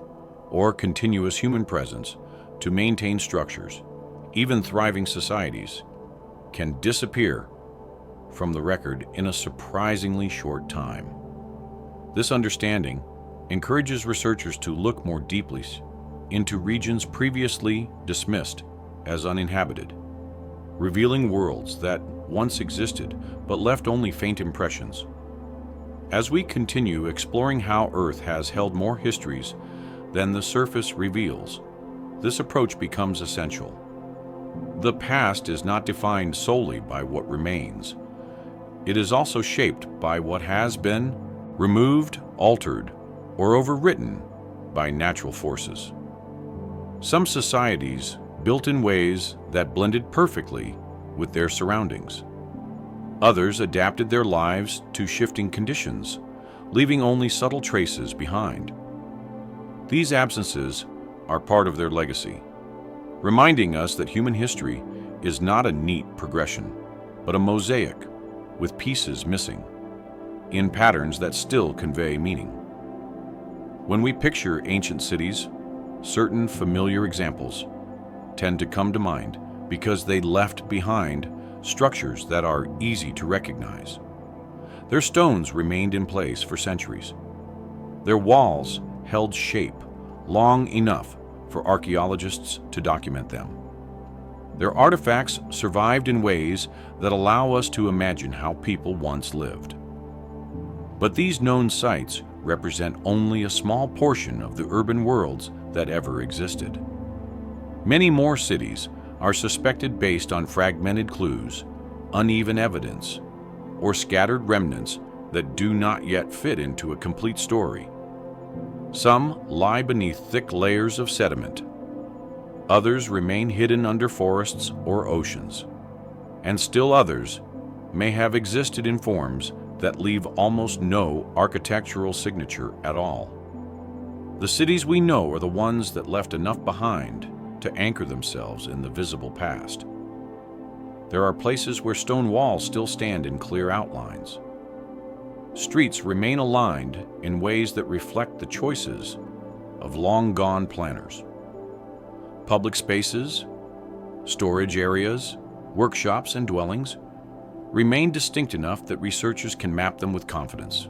or continuous human presence to maintain structures, even thriving societies can disappear from the record in a surprisingly short time. This understanding encourages researchers to look more deeply into regions previously dismissed as uninhabited, revealing worlds that once existed but left only faint impressions. As we continue exploring how Earth has held more histories than the surface reveals, this approach becomes essential. The past is not defined solely by what remains. It is also shaped by what has been removed, altered, or overwritten by natural forces. Some societies built in ways that blended perfectly with their surroundings. Others adapted their lives to shifting conditions, leaving only subtle traces behind. These absences are part of their legacy, reminding us that human history is not a neat progression, but a mosaic with pieces missing, in patterns that still convey meaning. When we picture ancient cities, certain familiar examples tend to come to mind because they left behind structures that are easy to recognize. Their stones remained in place for centuries. Their walls held shape long enough for archaeologists to document them. Their artifacts survived in ways that allow us to imagine how people once lived. But these known sites represent only a small portion of the urban worlds that ever existed. Many more cities are suspected based on fragmented clues, uneven evidence, or scattered remnants that do not yet fit into a complete story. Some lie beneath thick layers of sediment. Others remain hidden under forests or oceans. And still others may have existed in forms that leave almost no architectural signature at all. The cities we know are the ones that left enough behind to anchor themselves in the visible past. There are places where stone walls still stand in clear outlines. Streets remain aligned in ways that reflect the choices of long-gone planners. Public spaces, storage areas, workshops, and dwellings remain distinct enough that researchers can map them with confidence.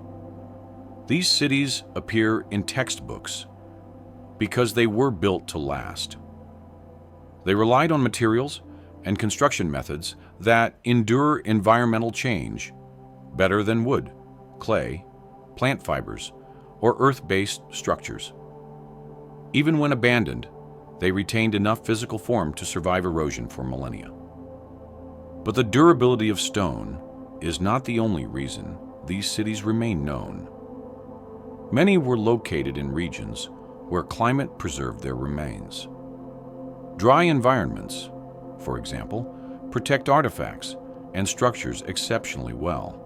These cities appear in textbooks because they were built to last. They relied on materials and construction methods that endure environmental change better than wood, clay, plant fibers, or earth-based structures. Even when abandoned, they retained enough physical form to survive erosion for millennia. But the durability of stone is not the only reason these cities remain known. Many were located in regions where climate preserved their remains. Dry environments, for example, protect artifacts and structures exceptionally well.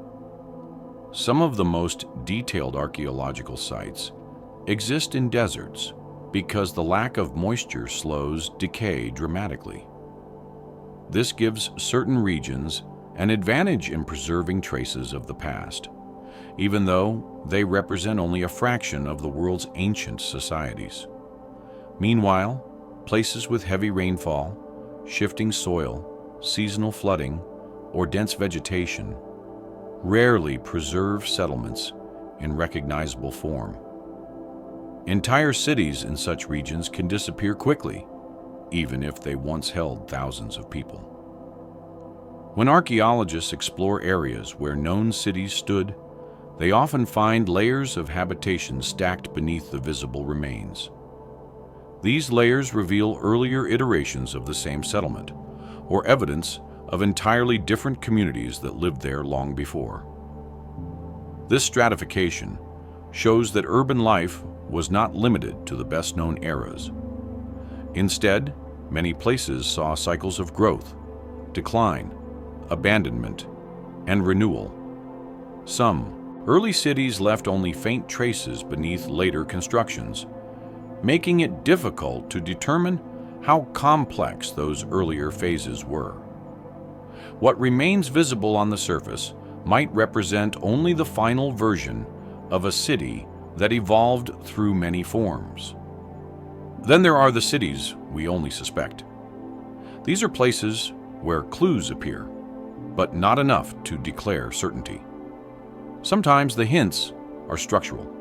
Some of the most detailed archaeological sites exist in deserts because the lack of moisture slows decay dramatically. This gives certain regions an advantage in preserving traces of the past, even though they represent only a fraction of the world's ancient societies. Meanwhile, places with heavy rainfall, shifting soil, seasonal flooding, or dense vegetation rarely preserve settlements in recognizable form. Entire cities in such regions can disappear quickly, even if they once held thousands of people. When archaeologists explore areas where known cities stood, they often find layers of habitation stacked beneath the visible remains. These layers reveal earlier iterations of the same settlement, or evidence of entirely different communities that lived there long before. This stratification shows that urban life was not limited to the best-known eras. Instead, many places saw cycles of growth, decline, abandonment, and renewal. Some early cities left only faint traces beneath later constructions, making it difficult to determine how complex those earlier phases were. What remains visible on the surface might represent only the final version of a city that evolved through many forms. Then there are the cities we only suspect. These are places where clues appear, but not enough to declare certainty. Sometimes the hints are structural.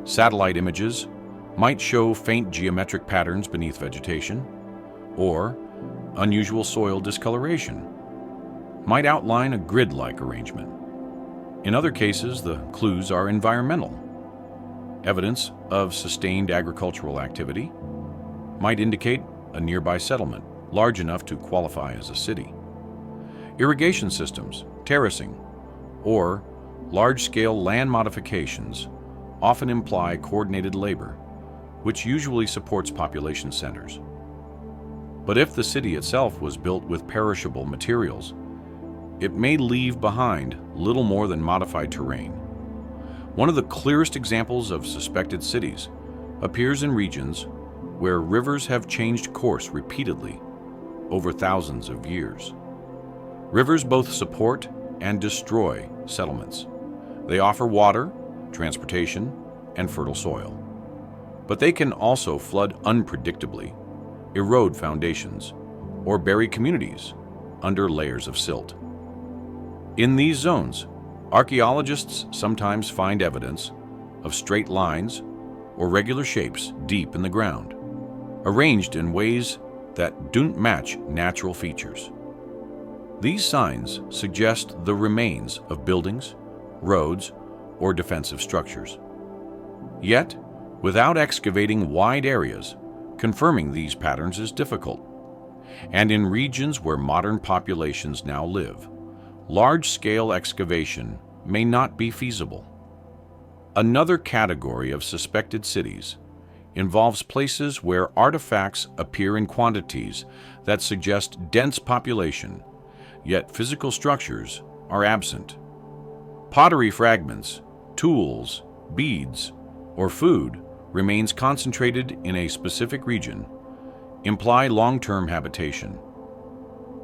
Satellite images might show faint geometric patterns beneath vegetation, or unusual soil discoloration might outline a grid-like arrangement. In other cases, the clues are environmental. Evidence of sustained agricultural activity might indicate a nearby settlement large enough to qualify as a city. Irrigation systems, terracing, or large-scale land modifications often imply coordinated labor, which usually supports population centers. But if the city itself was built with perishable materials, it may leave behind little more than modified terrain. One of the clearest examples of suspected cities appears in regions where rivers have changed course repeatedly over thousands of years. Rivers both support and destroy settlements. They offer water, transportation, and fertile soil. But they can also flood unpredictably, erode foundations, or bury communities under layers of silt. In these zones, archaeologists sometimes find evidence of straight lines or regular shapes deep in the ground, arranged in ways that don't match natural features. These signs suggest the remains of buildings, roads, or defensive structures. Yet, without excavating wide areas, confirming these patterns is difficult. And in regions where modern populations now live, large-scale excavation may not be feasible. Another category of suspected cities involves places where artifacts appear in quantities that suggest dense population, yet physical structures are absent. Pottery fragments, tools, beads, or food remains concentrated in a specific region, imply long-term habitation.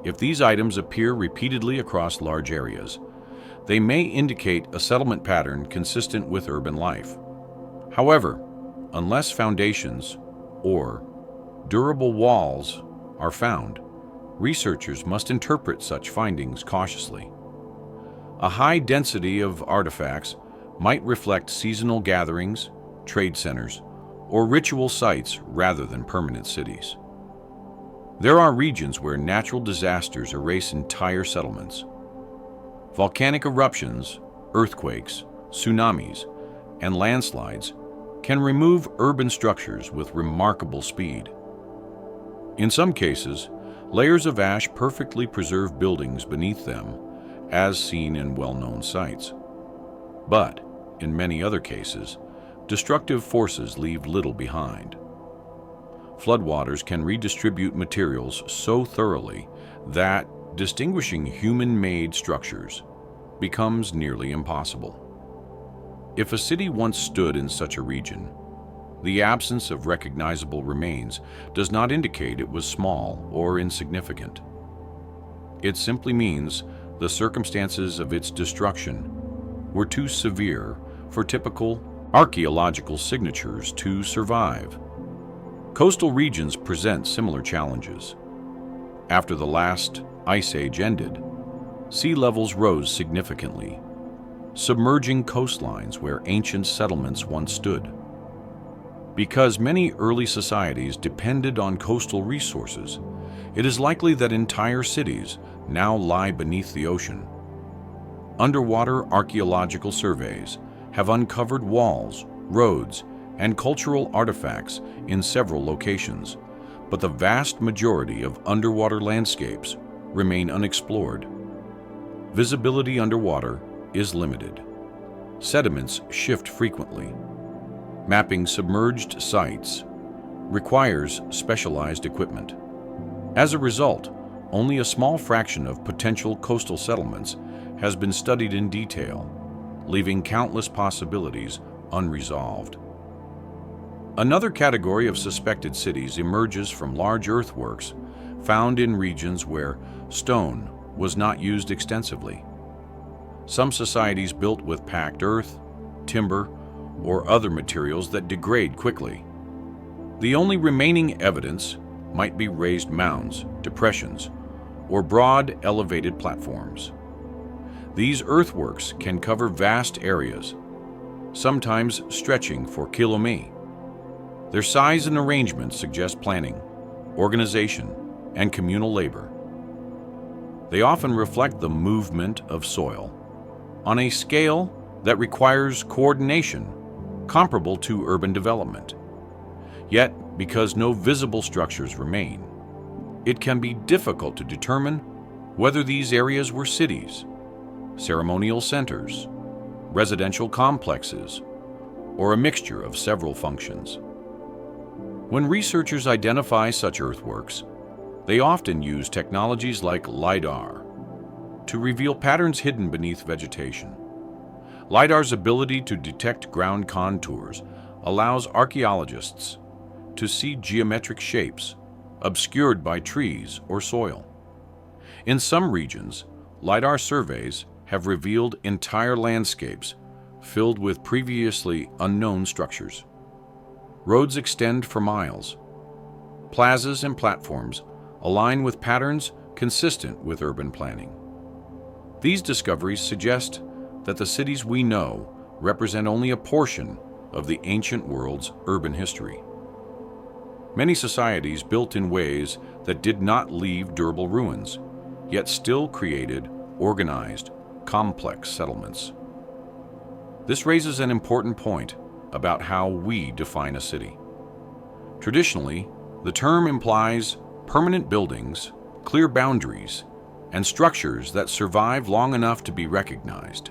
If these items appear repeatedly across large areas, they may indicate a settlement pattern consistent with urban life. However, unless foundations or durable walls are found, researchers must interpret such findings cautiously. A high density of artifacts might reflect seasonal gatherings, trade centers, or ritual sites rather than permanent cities. There are regions where natural disasters erase entire settlements. Volcanic eruptions, earthquakes, tsunamis, and landslides can remove urban structures with remarkable speed. In some cases, layers of ash perfectly preserve buildings beneath them, as seen in well-known sites. But, in many other cases, destructive forces leave little behind. Floodwaters can redistribute materials so thoroughly that distinguishing human-made structures becomes nearly impossible. If a city once stood in such a region, the absence of recognizable remains does not indicate it was small or insignificant. It simply means the circumstances of its destruction were too severe for typical archaeological signatures to survive. Coastal regions present similar challenges. After the last ice age ended, sea levels rose significantly, submerging coastlines where ancient settlements once stood. Because many early societies depended on coastal resources, it is likely that entire cities now lie beneath the ocean. Underwater archaeological surveys have uncovered walls, roads, and cultural artifacts in several locations, but the vast majority of underwater landscapes remain unexplored. Visibility underwater is limited. Sediments shift frequently. Mapping submerged sites requires specialized equipment. As a result, only a small fraction of potential coastal settlements has been studied in detail, leaving countless possibilities unresolved. Another category of suspected cities emerges from large earthworks found in regions where stone was not used extensively. Some societies built with packed earth, timber, or other materials that degrade quickly. The only remaining evidence might be raised mounds, depressions, or broad elevated platforms. These earthworks can cover vast areas, sometimes stretching for kilometers. Their size and arrangement suggest planning, organization, and communal labor. They often reflect the movement of soil on a scale that requires coordination comparable to urban development. Yet, because no visible structures remain, it can be difficult to determine whether these areas were cities, ceremonial centers, residential complexes, or a mixture of several functions. When researchers identify such earthworks, they often use technologies like LiDAR to reveal patterns hidden beneath vegetation. LiDAR's ability to detect ground contours allows archaeologists to see geometric shapes obscured by trees or soil. In some regions, LiDAR surveys have revealed entire landscapes filled with previously unknown structures. Roads extend for miles. Plazas and platforms align with patterns consistent with urban planning. These discoveries suggest that the cities we know represent only a portion of the ancient world's urban history. Many societies built in ways that did not leave durable ruins, yet still created organized, complex settlements. This raises an important point about how we define a city. Traditionally, the term implies permanent buildings, clear boundaries, and structures that survive long enough to be recognized.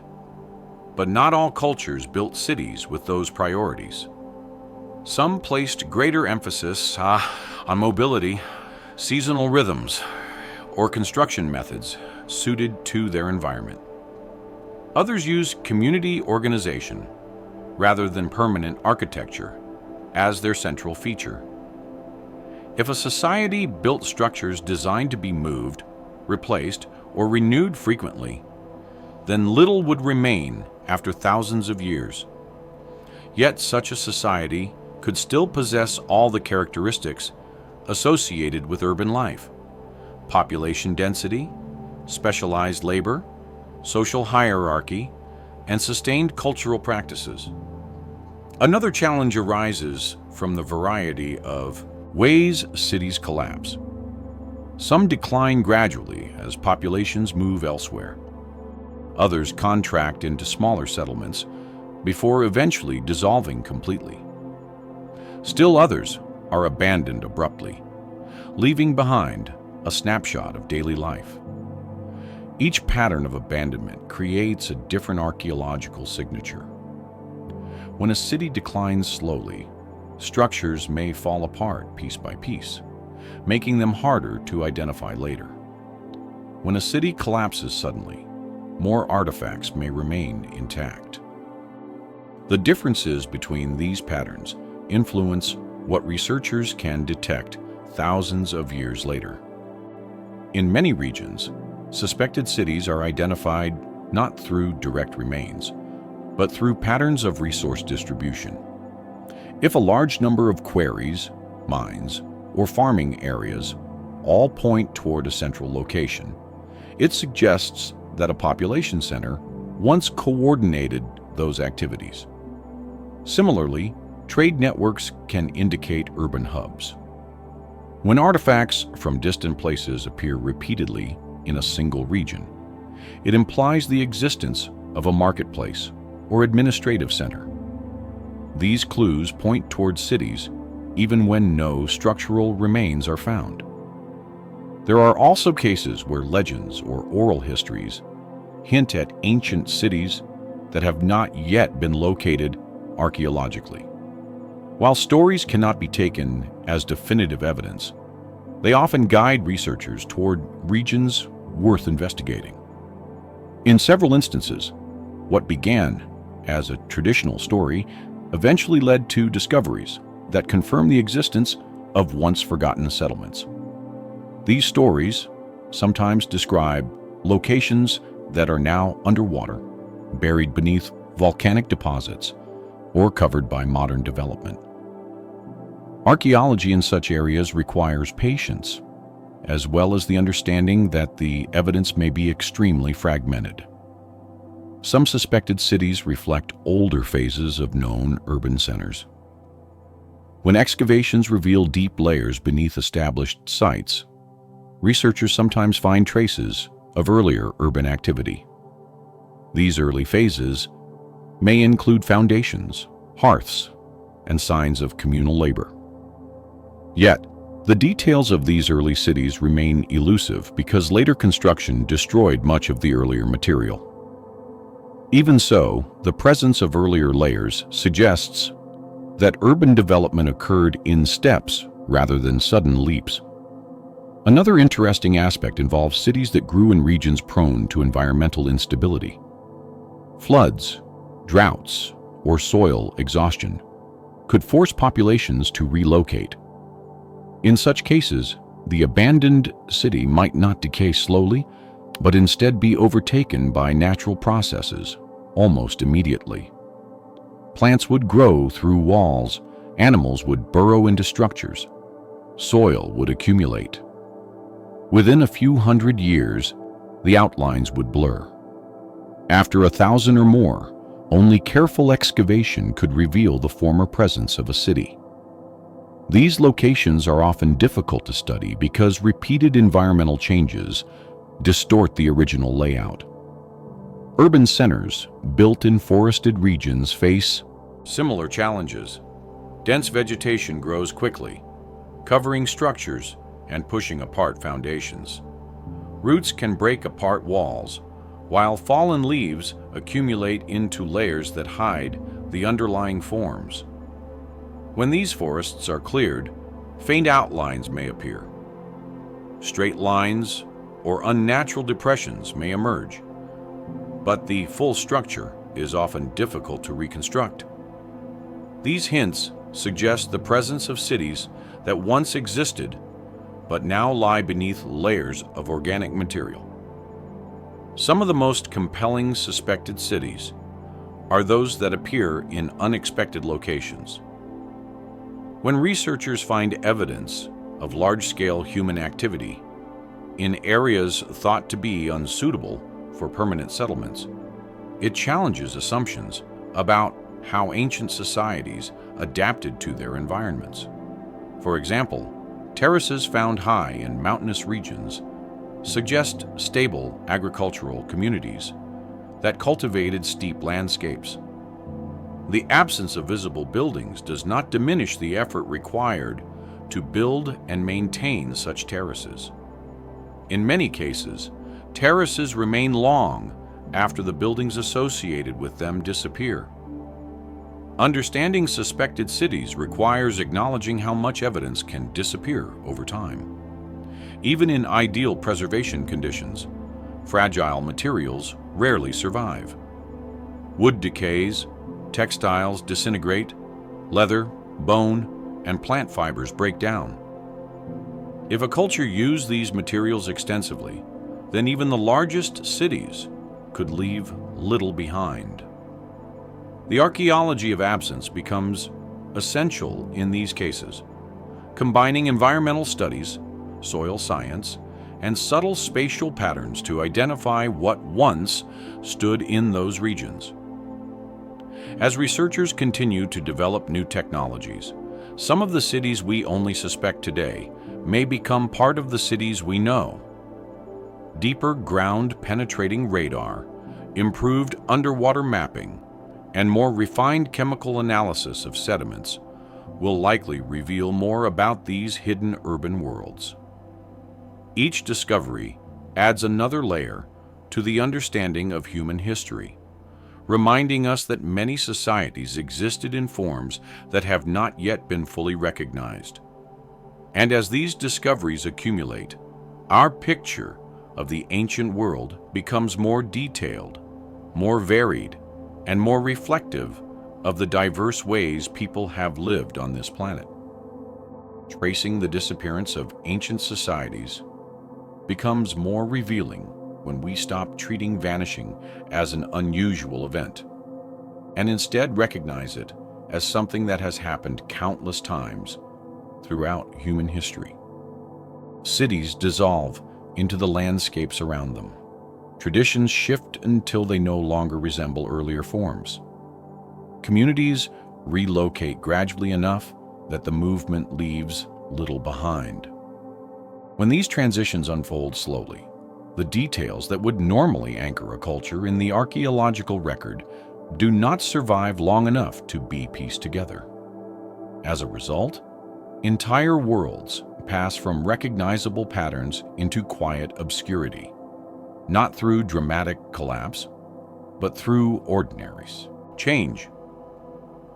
But not all cultures built cities with those priorities. Some placed greater emphasis on mobility, seasonal rhythms, or construction methods suited to their environment. Others used community organization rather than permanent architecture as their central feature. If a society built structures designed to be moved, replaced, or renewed frequently, then little would remain after thousands of years. Yet such a society could still possess all the characteristics associated with urban life: population density, specialized labor, social hierarchy, and sustained cultural practices. Another challenge arises from the variety of ways cities collapse. Some decline gradually as populations move elsewhere. Others contract into smaller settlements before eventually dissolving completely. Still others are abandoned abruptly, leaving behind a snapshot of daily life. Each pattern of abandonment creates a different archaeological signature. When a city declines slowly, structures may fall apart piece by piece, making them harder to identify later. When a city collapses suddenly, more artifacts may remain intact. The differences between these patterns influence what researchers can detect thousands of years later. In many regions, suspected cities are identified not through direct remains, but through patterns of resource distribution. If a large number of quarries, mines, or farming areas all point toward a central location, it suggests that a population center once coordinated those activities. Similarly, trade networks can indicate urban hubs. When artifacts from distant places appear repeatedly in a single region, it implies the existence of a marketplace or administrative center. These clues point toward cities even when no structural remains are found. There are also cases where legends or oral histories hint at ancient cities that have not yet been located archaeologically. While stories cannot be taken as definitive evidence, they often guide researchers toward regions worth investigating. In several instances, what began as a traditional story eventually led to discoveries that confirm the existence of once-forgotten settlements. These stories sometimes describe locations that are now underwater, buried beneath volcanic deposits, or covered by modern development. Archaeology in such areas requires patience, as well as the understanding that the evidence may be extremely fragmented. Some suspected cities reflect older phases of known urban centers. When excavations reveal deep layers beneath established sites, researchers sometimes find traces of earlier urban activity. These early phases may include foundations, hearths, and signs of communal labor. Yet, the details of these early cities remain elusive because later construction destroyed much of the earlier material. Even so, the presence of earlier layers suggests that urban development occurred in steps rather than sudden leaps. Another interesting aspect involves cities that grew in regions prone to environmental instability. Floods, droughts, or soil exhaustion could force populations to relocate. In such cases, the abandoned city might not decay slowly, but instead be overtaken by natural processes almost immediately. Plants would grow through walls, animals would burrow into structures, soil would accumulate. Within a few hundred years, the outlines would blur. After 1,000 or more, only careful excavation could reveal the former presence of a city. These locations are often difficult to study because repeated environmental changes distort the original layout. Urban centers built in forested regions face similar challenges. Dense vegetation grows quickly, covering structures and pushing apart foundations. Roots can break apart walls, while fallen leaves accumulate into layers that hide the underlying forms. When these forests are cleared, faint outlines may appear. Straight lines or unnatural depressions may emerge, but the full structure is often difficult to reconstruct. These hints suggest the presence of cities that once existed but now lie beneath layers of organic material. Some of the most compelling suspected cities are those that appear in unexpected locations. When researchers find evidence of large-scale human activity in areas thought to be unsuitable for permanent settlements, it challenges assumptions about how ancient societies adapted to their environments. For example, terraces found high in mountainous regions suggest stable agricultural communities that cultivated steep landscapes. The absence of visible buildings does not diminish the effort required to build and maintain such terraces. In many cases, terraces remain long after the buildings associated with them disappear. Understanding suspected cities requires acknowledging how much evidence can disappear over time. Even in ideal preservation conditions, fragile materials rarely survive. Wood decays, textiles disintegrate, leather, bone, and plant fibers break down. If a culture used these materials extensively, then even the largest cities could leave little behind. The archaeology of absence becomes essential in these cases, combining environmental studies, soil science, and subtle spatial patterns to identify what once stood in those regions. As researchers continue to develop new technologies, some of the cities we only suspect today may become part of the cities we know. Deeper ground-penetrating radar, improved underwater mapping, and more refined chemical analysis of sediments will likely reveal more about these hidden urban worlds. Each discovery adds another layer to the understanding of human history, reminding us that many societies existed in forms that have not yet been fully recognized. And as these discoveries accumulate, our picture of the ancient world becomes more detailed, more varied, and more reflective of the diverse ways people have lived on this planet. Tracing the disappearance of ancient societies becomes more revealing when we stop treating vanishing as an unusual event, and instead recognize it as something that has happened countless times throughout human history. Cities dissolve into the landscapes around them. Traditions shift until they no longer resemble earlier forms. Communities relocate gradually enough that the movement leaves little behind. When these transitions unfold slowly, the details that would normally anchor a culture in the archaeological record do not survive long enough to be pieced together. As a result, entire worlds pass from recognizable patterns into quiet obscurity, not through dramatic collapse, but through ordinary change.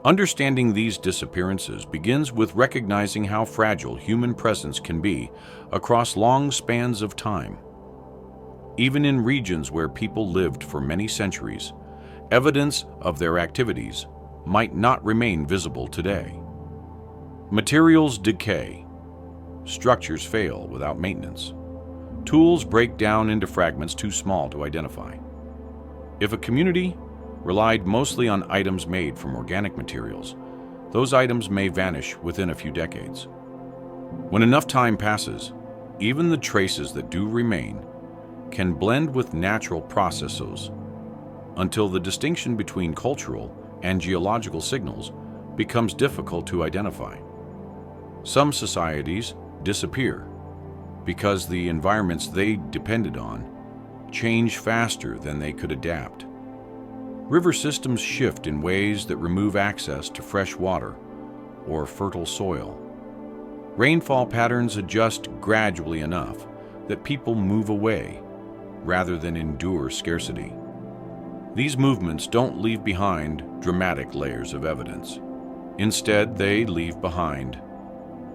Understanding these disappearances begins with recognizing how fragile human presence can be across long spans of time. Even in regions where people lived for many centuries, evidence of their activities might not remain visible today. Materials decay, structures fail without maintenance, tools break down into fragments too small to identify. If a community relied mostly on items made from organic materials, those items may vanish within a few decades. When enough time passes, even the traces that do remain can blend with natural processes until the distinction between cultural and geological signals becomes difficult to identify. Some societies disappear because the environments they depended on change faster than they could adapt. River systems shift in ways that remove access to fresh water or fertile soil. Rainfall patterns adjust gradually enough that people move away rather than endure scarcity. These movements don't leave behind dramatic layers of evidence. Instead, they leave behind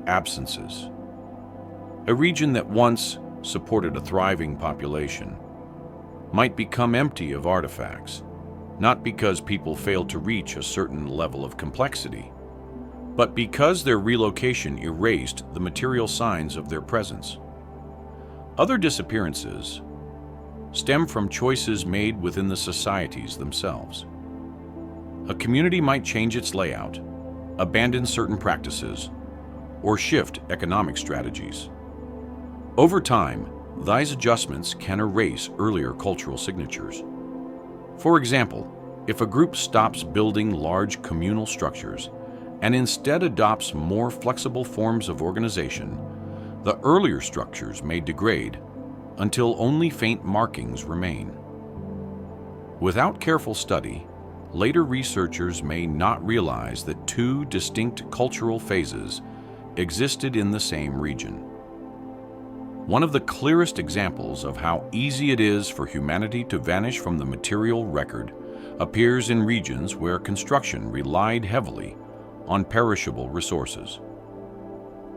absences. A region that once supported a thriving population might become empty of artifacts, not because people failed to reach a certain level of complexity, but because their relocation erased the material signs of their presence. Other disappearances stem from choices made within the societies themselves. A community might change its layout, abandon certain practices, or shift economic strategies. Over time, these adjustments can erase earlier cultural signatures. For example, if a group stops building large communal structures and instead adopts more flexible forms of organization, the earlier structures may degrade until only faint markings remain. Without careful study, later researchers may not realize that two distinct cultural phases existed in the same region. One of the clearest examples of how easy it is for humanity to vanish from the material record appears in regions where construction relied heavily on perishable resources.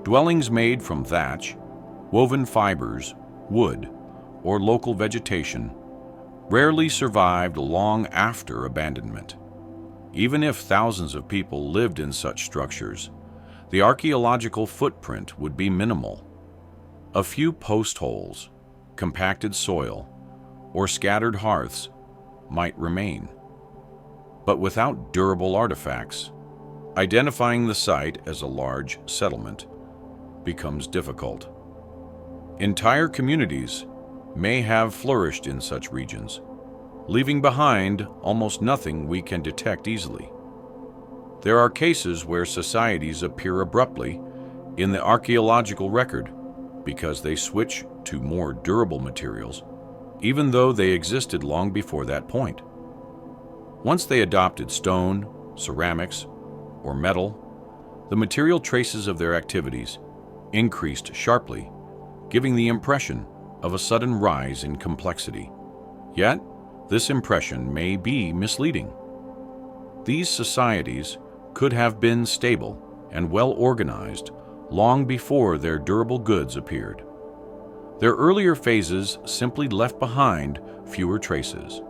Dwellings made from thatch, woven fibers, wood, or local vegetation rarely survived long after abandonment. Even if thousands of people lived in such structures, the archaeological footprint would be minimal. A few post holes, compacted soil, or scattered hearths might remain. But without durable artifacts, identifying the site as a large settlement becomes difficult. Entire communities may have flourished in such regions, leaving behind almost nothing we can detect easily. There are cases where societies appear abruptly in the archaeological record because they switch to more durable materials, even though they existed long before that point. Once they adopted stone, ceramics, or metal, the material traces of their activities increased sharply, giving the impression of a sudden rise in complexity. Yet, this impression may be misleading. These societies could have been stable and well organized long before their durable goods appeared. Their earlier phases simply left behind fewer traces.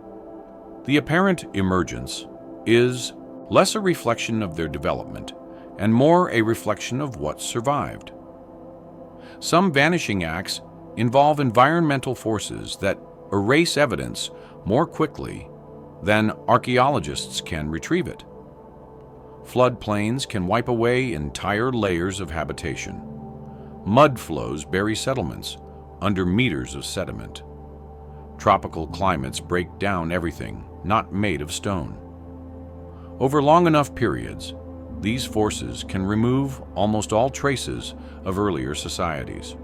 The apparent emergence is less a reflection of their development and more a reflection of what survived. Some vanishing acts involve environmental forces that erase evidence more quickly than archaeologists can retrieve it. Floodplains can wipe away entire layers of habitation. Mud flows bury settlements under meters of sediment. Tropical climates break down everything not made of stone. Over long enough periods, these forces can remove almost all traces of earlier societies.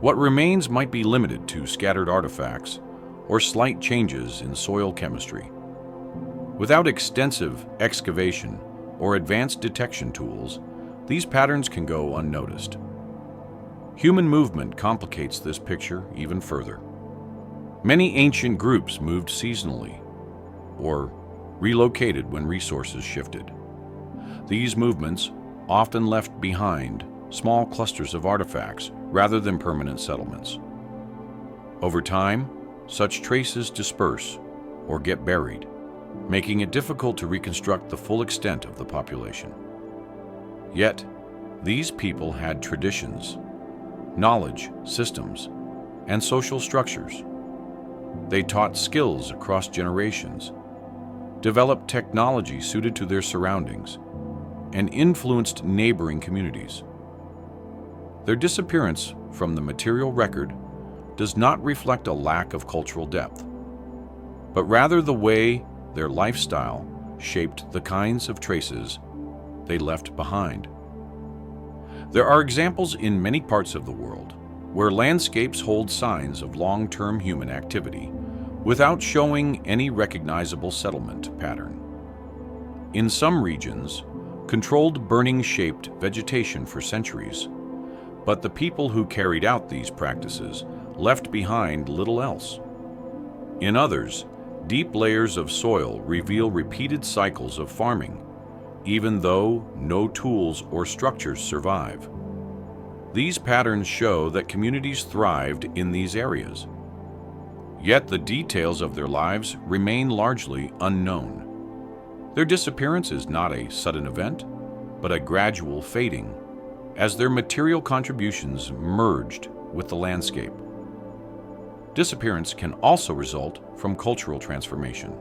What remains might be limited to scattered artifacts or slight changes in soil chemistry. Without extensive excavation or advanced detection tools, these patterns can go unnoticed. Human movement complicates this picture even further. Many ancient groups moved seasonally or relocated when resources shifted. These movements often left behind small clusters of artifacts rather than permanent settlements. Over time, such traces disperse or get buried, making it difficult to reconstruct the full extent of the population. Yet, these people had traditions, knowledge systems, and social structures. They taught skills across generations, developed technology suited to their surroundings, and influenced neighboring communities. Their disappearance from the material record does not reflect a lack of cultural depth, but rather the way their lifestyle shaped the kinds of traces they left behind. There are examples in many parts of the world where landscapes hold signs of long-term human activity without showing any recognizable settlement pattern. In some regions, controlled burning shaped vegetation for centuries, but the people who carried out these practices left behind little else. In others, deep layers of soil reveal repeated cycles of farming, even though no tools or structures survive. These patterns show that communities thrived in these areas. Yet the details of their lives remain largely unknown. Their disappearance is not a sudden event, but a gradual fading, as their material contributions merged with the landscape. Disappearance can also result from cultural transformation.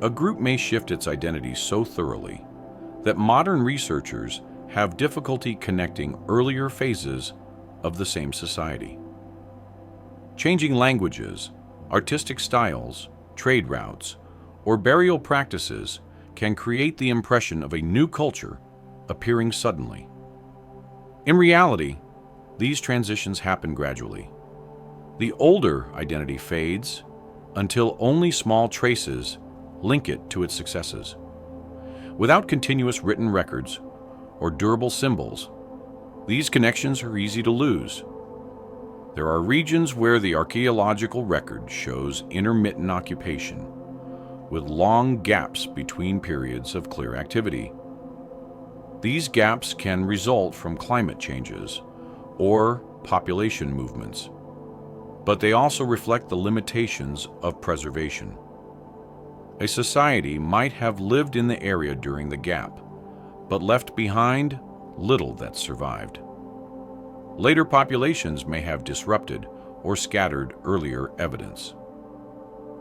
A group may shift its identity so thoroughly that modern researchers have difficulty connecting earlier phases of the same society. Changing languages, artistic styles, trade routes, or burial practices can create the impression of a new culture appearing suddenly. In reality, these transitions happen gradually. The older identity fades until only small traces link it to its successes. Without continuous written records or durable symbols, these connections are easy to lose. There are regions where the archaeological record shows intermittent occupation, with long gaps between periods of clear activity. These gaps can result from climate changes or population movements, but they also reflect the limitations of preservation. A society might have lived in the area during the gap, but left behind little that survived. Later populations may have disrupted or scattered earlier evidence.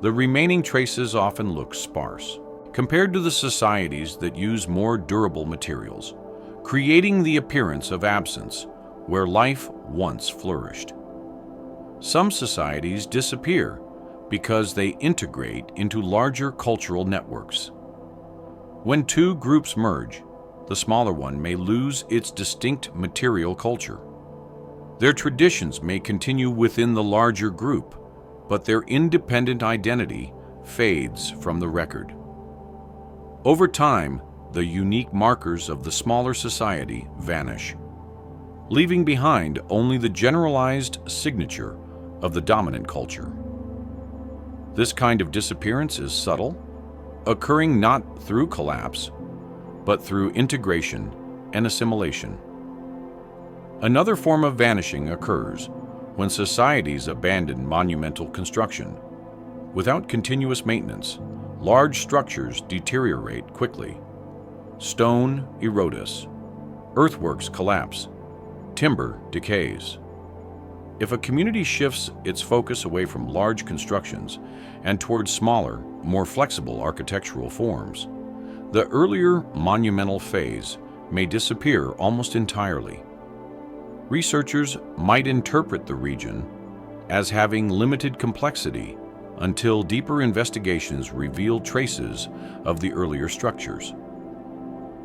The remaining traces often look sparse, compared to the societies that use more durable materials, creating the appearance of absence where life once flourished. Some societies disappear because they integrate into larger cultural networks. When two groups merge, the smaller one may lose its distinct material culture. Their traditions may continue within the larger group, but their independent identity fades from the record. Over time, the unique markers of the smaller society vanish, leaving behind only the generalized signature of the dominant culture. This kind of disappearance is subtle, occurring not through collapse, but through integration and assimilation. Another form of vanishing occurs when societies abandon monumental construction. Without continuous maintenance, large structures deteriorate quickly. Stone erodes, earthworks collapse, timber decays. If a community shifts its focus away from large constructions and towards smaller, more flexible architectural forms, the earlier monumental phase may disappear almost entirely. Researchers might interpret the region as having limited complexity until deeper investigations reveal traces of the earlier structures.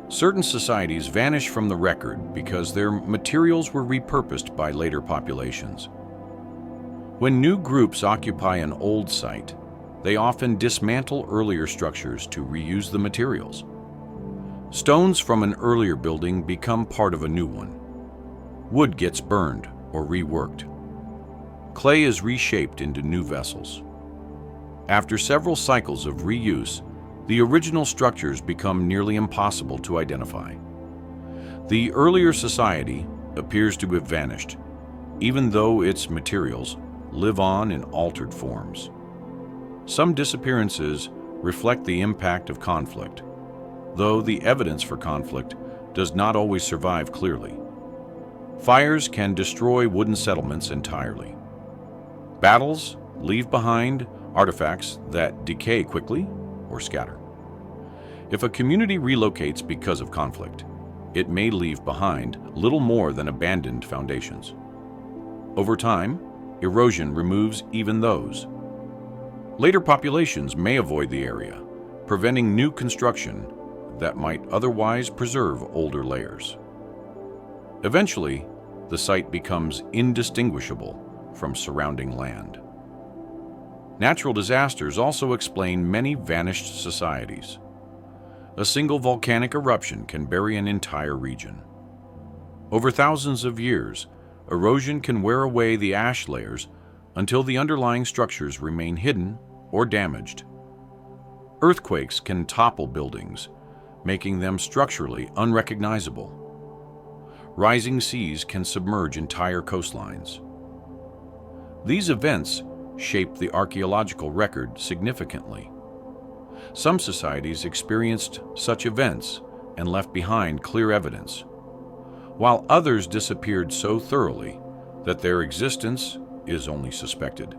Certain societies vanish from the record because their materials were repurposed by later populations. When new groups occupy an old site, they often dismantle earlier structures to reuse the materials. Stones from an earlier building become part of a new one. Wood gets burned or reworked. Clay is reshaped into new vessels. After several cycles of reuse, the original structures become nearly impossible to identify. The earlier society appears to have vanished, even though its materials live on in altered forms. Some disappearances reflect the impact of conflict, though the evidence for conflict does not always survive clearly. Fires can destroy wooden settlements entirely. Battles leave behind artifacts that decay quickly or scatter. If a community relocates because of conflict, it may leave behind little more than abandoned foundations. Over time, erosion removes even those. Later populations may avoid the area, preventing new construction that might otherwise preserve older layers. Eventually, the site becomes indistinguishable from surrounding land. Natural disasters also explain many vanished societies. A single volcanic eruption can bury an entire region. Over thousands of years, erosion can wear away the ash layers until the underlying structures remain hidden or damaged. Earthquakes can topple buildings, making them structurally unrecognizable. Rising seas can submerge entire coastlines. These events shape the archaeological record significantly. Some societies experienced such events and left behind clear evidence, while others disappeared so thoroughly that their existence is only suspected.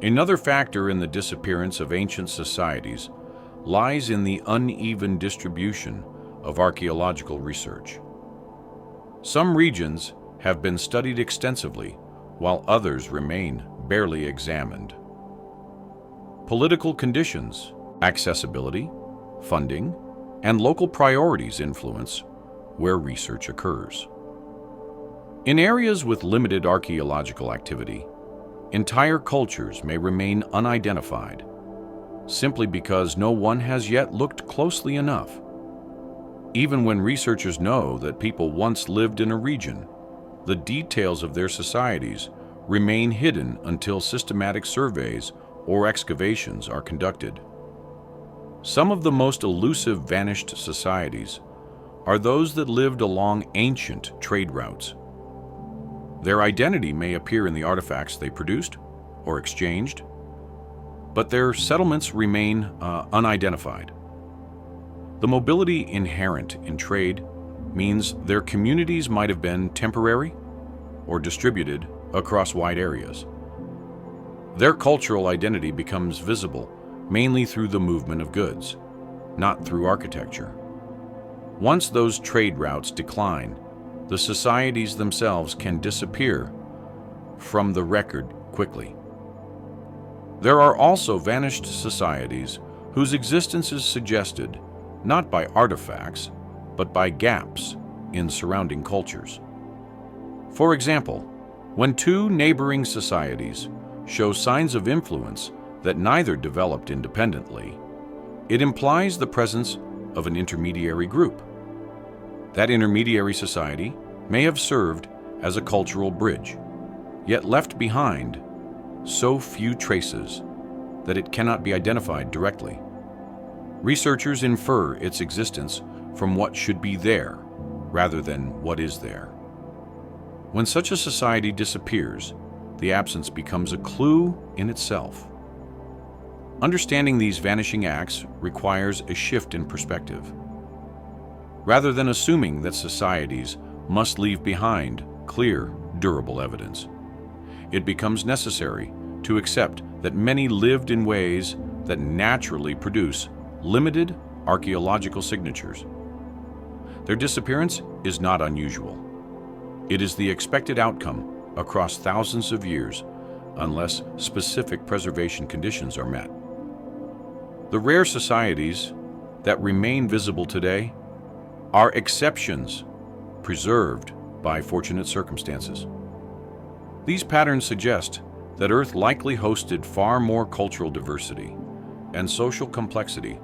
Another factor in the disappearance of ancient societies lies in the uneven distribution of archaeological research. Some regions have been studied extensively, while others remain barely examined. Political conditions, accessibility, funding, and local priorities influence where research occurs. In areas with limited archaeological activity, entire cultures may remain unidentified, simply because no one has yet looked closely enough. Even when researchers know that people once lived in a region, the details of their societies remain hidden until systematic surveys or excavations are conducted. Some of the most elusive vanished societies are those that lived along ancient trade routes. Their identity may appear in the artifacts they produced or exchanged, but their settlements remain unidentified. The mobility inherent in trade means their communities might have been temporary or distributed across wide areas. Their cultural identity becomes visible mainly through the movement of goods, not through architecture. Once those trade routes decline, the societies themselves can disappear from the record quickly. There are also vanished societies whose existence is suggested not by artifacts, but by gaps in surrounding cultures. For example, when two neighboring societies show signs of influence that neither developed independently, it implies the presence of an intermediary group. That intermediary society may have served as a cultural bridge, yet left behind so few traces that it cannot be identified directly. Researchers infer its existence from what should be there rather than what is there. When such a society disappears, the absence becomes a clue in itself. Understanding these vanishing acts requires a shift in perspective. Rather than assuming that societies must leave behind clear, durable evidence, it becomes necessary to accept that many lived in ways that naturally produce limited archaeological signatures. Their disappearance is not unusual. It is the expected outcome across thousands of years, unless specific preservation conditions are met. The rare societies that remain visible today are exceptions preserved by fortunate circumstances. These patterns suggest that Earth likely hosted far more cultural diversity and social complexity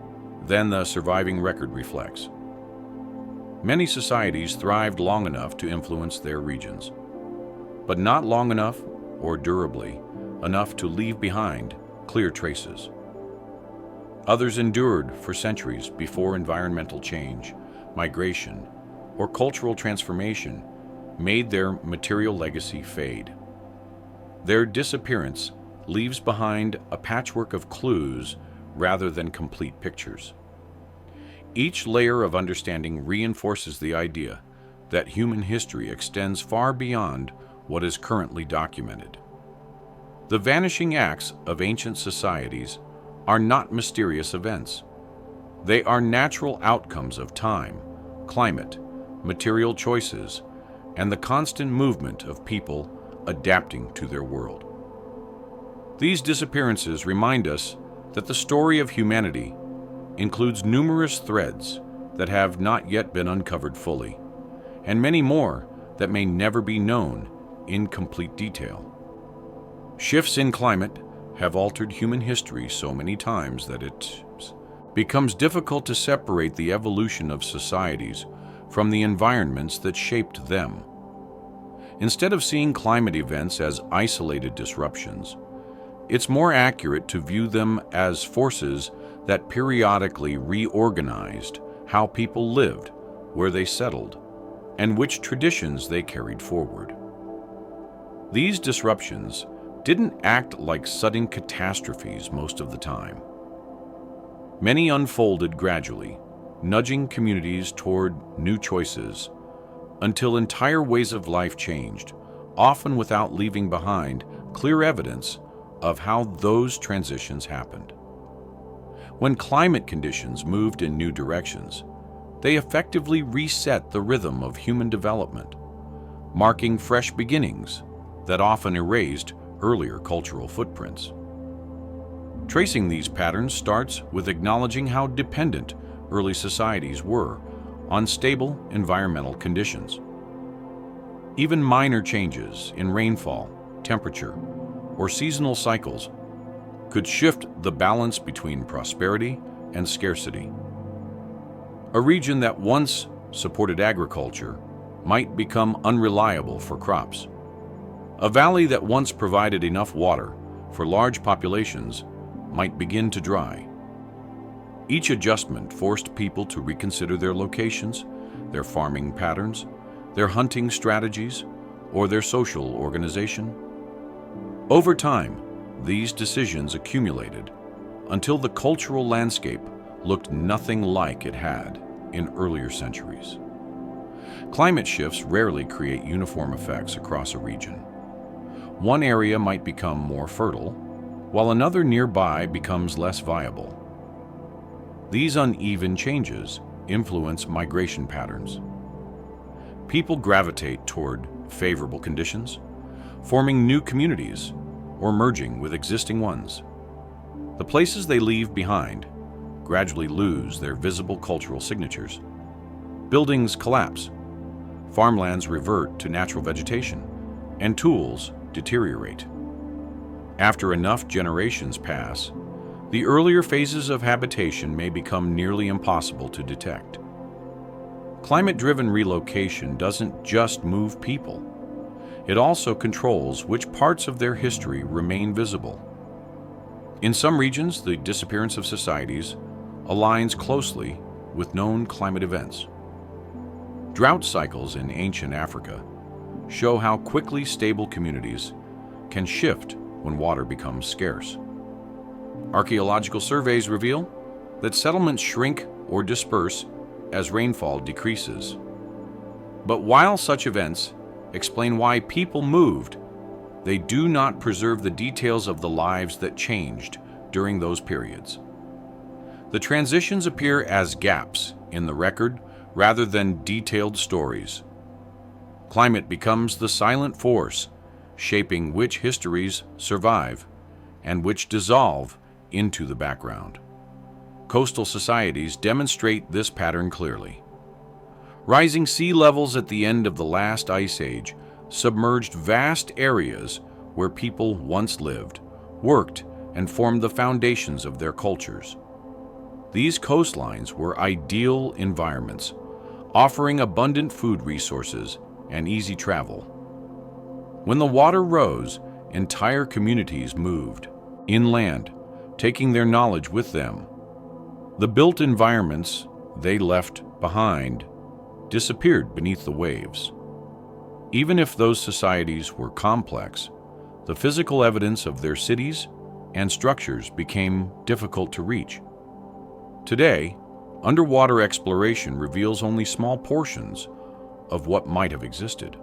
than the surviving record reflects. Many societies thrived long enough to influence their regions, but not long enough or durably enough to leave behind clear traces. Others endured for centuries before environmental change, migration, or cultural transformation made their material legacy fade. Their disappearance leaves behind a patchwork of clues rather than complete pictures. Each layer of understanding reinforces the idea that human history extends far beyond what is currently documented. The vanishing acts of ancient societies are not mysterious events. They are natural outcomes of time, climate, material choices, and the constant movement of people adapting to their world. These disappearances remind us that the story of humanity includes numerous threads that have not yet been uncovered fully, and many more that may never be known in complete detail. Shifts in climate have altered human history so many times that it becomes difficult to separate the evolution of societies from the environments that shaped them. Instead of seeing climate events as isolated disruptions, it's more accurate to view them as forces that periodically reorganized how people lived, where they settled, and which traditions they carried forward. These disruptions didn't act like sudden catastrophes most of the time. Many unfolded gradually, nudging communities toward new choices until entire ways of life changed, often without leaving behind clear evidence of how those transitions happened. When climate conditions moved in new directions, they effectively reset the rhythm of human development, marking fresh beginnings that often erased earlier cultural footprints. Tracing these patterns starts with acknowledging how dependent early societies were on stable environmental conditions. Even minor changes in rainfall, temperature, or seasonal cycles could shift the balance between prosperity and scarcity. A region that once supported agriculture might become unreliable for crops. A valley that once provided enough water for large populations might begin to dry. Each adjustment forced people to reconsider their locations, their farming patterns, their hunting strategies, or their social organization. Over time, these decisions accumulated until the cultural landscape looked nothing like it had in earlier centuries. Climate shifts rarely create uniform effects across a region. One area might become more fertile, while another nearby becomes less viable. These uneven changes influence migration patterns. People gravitate toward favorable conditions, forming new communities or merging with existing ones. The places they leave behind gradually lose their visible cultural signatures. Buildings collapse, farmlands revert to natural vegetation, and tools deteriorate. After enough generations pass, the earlier phases of habitation may become nearly impossible to detect. Climate-driven relocation doesn't just move people. It also controls which parts of their history remain visible. In some regions, the disappearance of societies aligns closely with known climate events. Drought cycles in ancient Africa show how quickly stable communities can shift when water becomes scarce. Archaeological surveys reveal that settlements shrink or disperse as rainfall decreases. But while such events explain why people moved, they do not preserve the details of the lives that changed during those periods. The transitions appear as gaps in the record rather than detailed stories. Climate becomes the silent force shaping which histories survive and which dissolve into the background. Coastal societies demonstrate this pattern clearly. Rising sea levels at the end of the last ice age submerged vast areas where people once lived, worked, and formed the foundations of their cultures. These coastlines were ideal environments, offering abundant food resources and easy travel. When the water rose, entire communities moved inland, taking their knowledge with them. The built environments they left behind disappeared beneath the waves. Even if those societies were complex, the physical evidence of their cities and structures became difficult to reach. Today, underwater exploration reveals only small portions of what might have existed.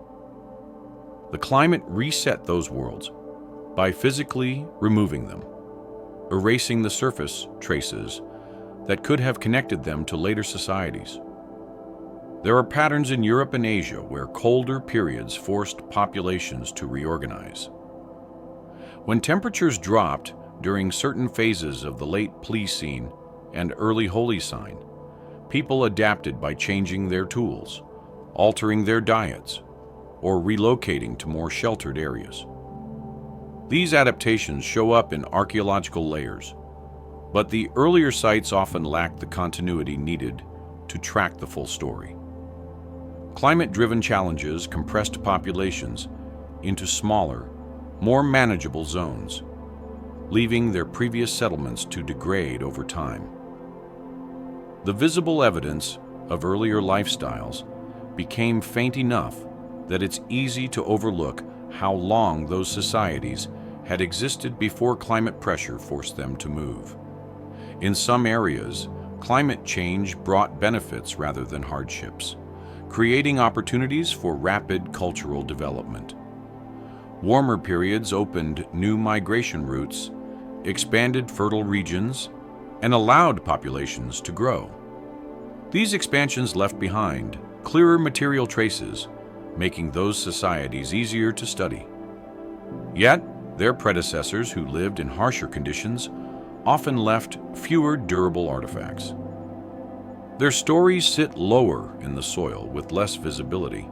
The climate reset those worlds by physically removing them, erasing the surface traces that could have connected them to later societies. There are patterns in Europe and Asia where colder periods forced populations to reorganize. When temperatures dropped during certain phases of the late Pleistocene and early Holocene, people adapted by changing their tools, altering their diets, or relocating to more sheltered areas. These adaptations show up in archaeological layers, but the earlier sites often lack the continuity needed to track the full story. Climate-driven challenges compressed populations into smaller, more manageable zones, leaving their previous settlements to degrade over time. The visible evidence of earlier lifestyles became faint enough that it's easy to overlook how long those societies had existed before climate pressure forced them to move. In some areas, climate change brought benefits rather than hardships, creating opportunities for rapid cultural development. Warmer periods opened new migration routes, expanded fertile regions, and allowed populations to grow. These expansions left behind clearer material traces, making those societies easier to study. Yet, their predecessors who lived in harsher conditions often left fewer durable artifacts. Their stories sit lower in the soil with less visibility,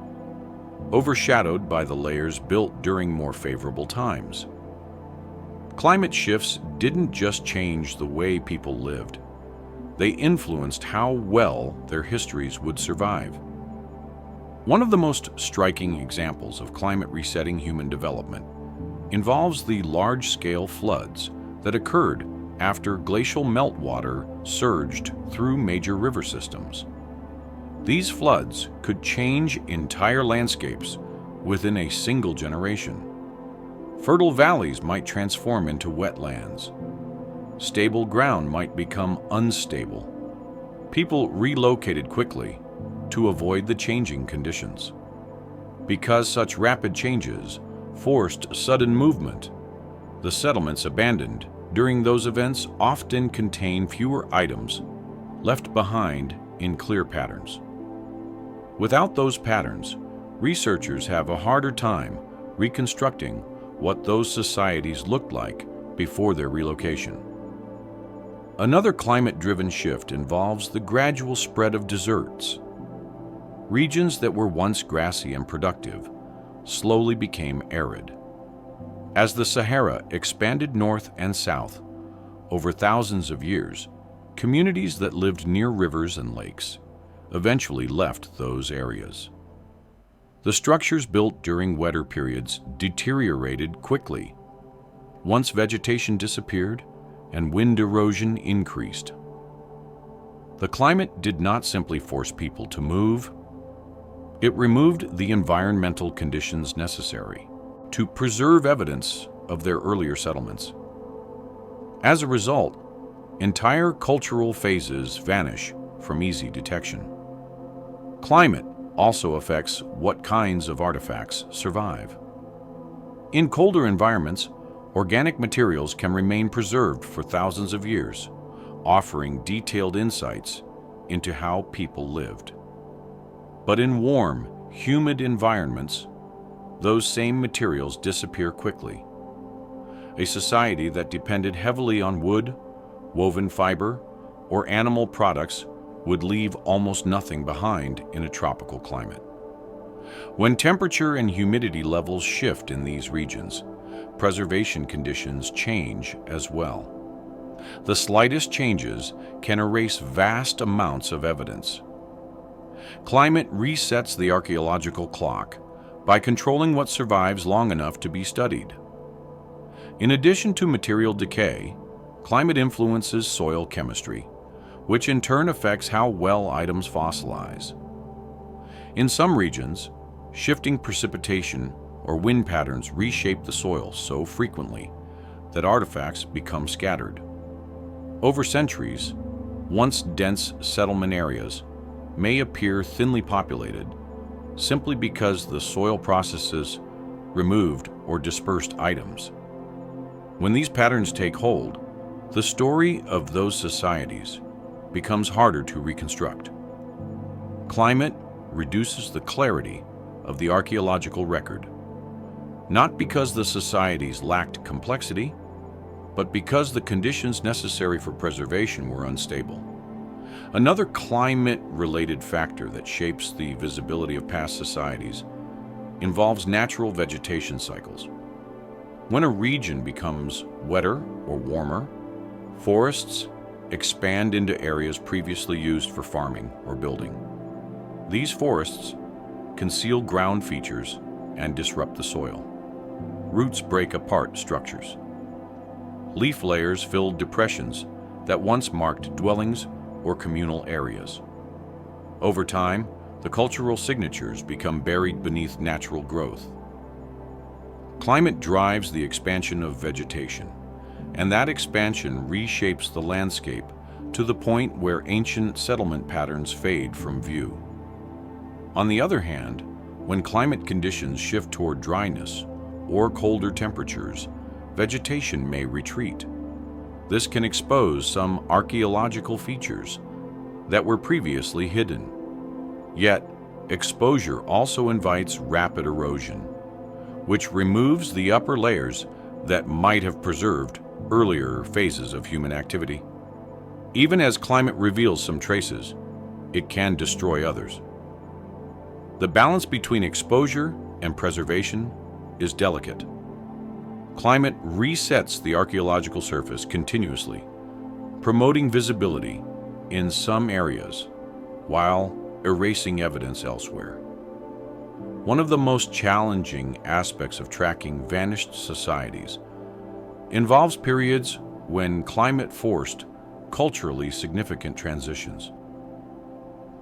overshadowed by the layers built during more favorable times. Climate shifts didn't just change the way people lived. They influenced how well their histories would survive. One of the most striking examples of climate resetting human development involves the large-scale floods that occurred after glacial meltwater surged through major river systems. These floods could change entire landscapes within a single generation. Fertile valleys might transform into wetlands. Stable ground might become unstable. People relocated quickly to avoid the changing conditions. Because such rapid changes forced sudden movement, the settlements abandoned during those events often contain fewer items left behind in clear patterns. Without those patterns, researchers have a harder time reconstructing what those societies looked like before their relocation. Another climate-driven shift involves the gradual spread of deserts. Regions that were once grassy and productive slowly became arid. As the Sahara expanded north and south over thousands of years, communities that lived near rivers and lakes eventually left those areas. The structures built during wetter periods deteriorated quickly. Once vegetation disappeared and wind erosion increased. The climate did not simply force people to move, it removed the environmental conditions necessary to preserve evidence of their earlier settlements. As a result, entire cultural phases vanish from easy detection. Climate also affects what kinds of artifacts survive. In colder environments, organic materials can remain preserved for thousands of years, offering detailed insights into how people lived. But in warm, humid environments, those same materials disappear quickly. A society that depended heavily on wood, woven fiber, or animal products would leave almost nothing behind in a tropical climate. When temperature and humidity levels shift in these regions, preservation conditions change as well. The slightest changes can erase vast amounts of evidence. Climate resets the archaeological clock by controlling what survives long enough to be studied. In addition to material decay, climate influences soil chemistry, which in turn affects how well items fossilize. In some regions, shifting precipitation or wind patterns reshape the soil so frequently that artifacts become scattered. Over centuries, once dense settlement areas may appear thinly populated simply because the soil processes removed or dispersed items. When these patterns take hold, the story of those societies becomes harder to reconstruct. Climate reduces the clarity of the archaeological record, not because the societies lacked complexity, but because the conditions necessary for preservation were unstable. Another climate-related factor that shapes the visibility of past societies involves natural vegetation cycles. When a region becomes wetter or warmer, forests expand into areas previously used for farming or building. These forests conceal ground features and disrupt the soil. Roots break apart structures. Leaf layers fill depressions that once marked dwellings or communal areas. Over time, the cultural signatures become buried beneath natural growth. Climate drives the expansion of vegetation, and that expansion reshapes the landscape to the point where ancient settlement patterns fade from view. On the other hand, when climate conditions shift toward dryness or colder temperatures, vegetation may retreat. This can expose some archaeological features that were previously hidden. Yet, exposure also invites rapid erosion, which removes the upper layers that might have preserved earlier phases of human activity. Even as climate reveals some traces, it can destroy others. The balance between exposure and preservation is delicate. Climate resets the archaeological surface continuously, promoting visibility in some areas while erasing evidence elsewhere. One of the most challenging aspects of tracking vanished societies involves periods when climate forced culturally significant transitions.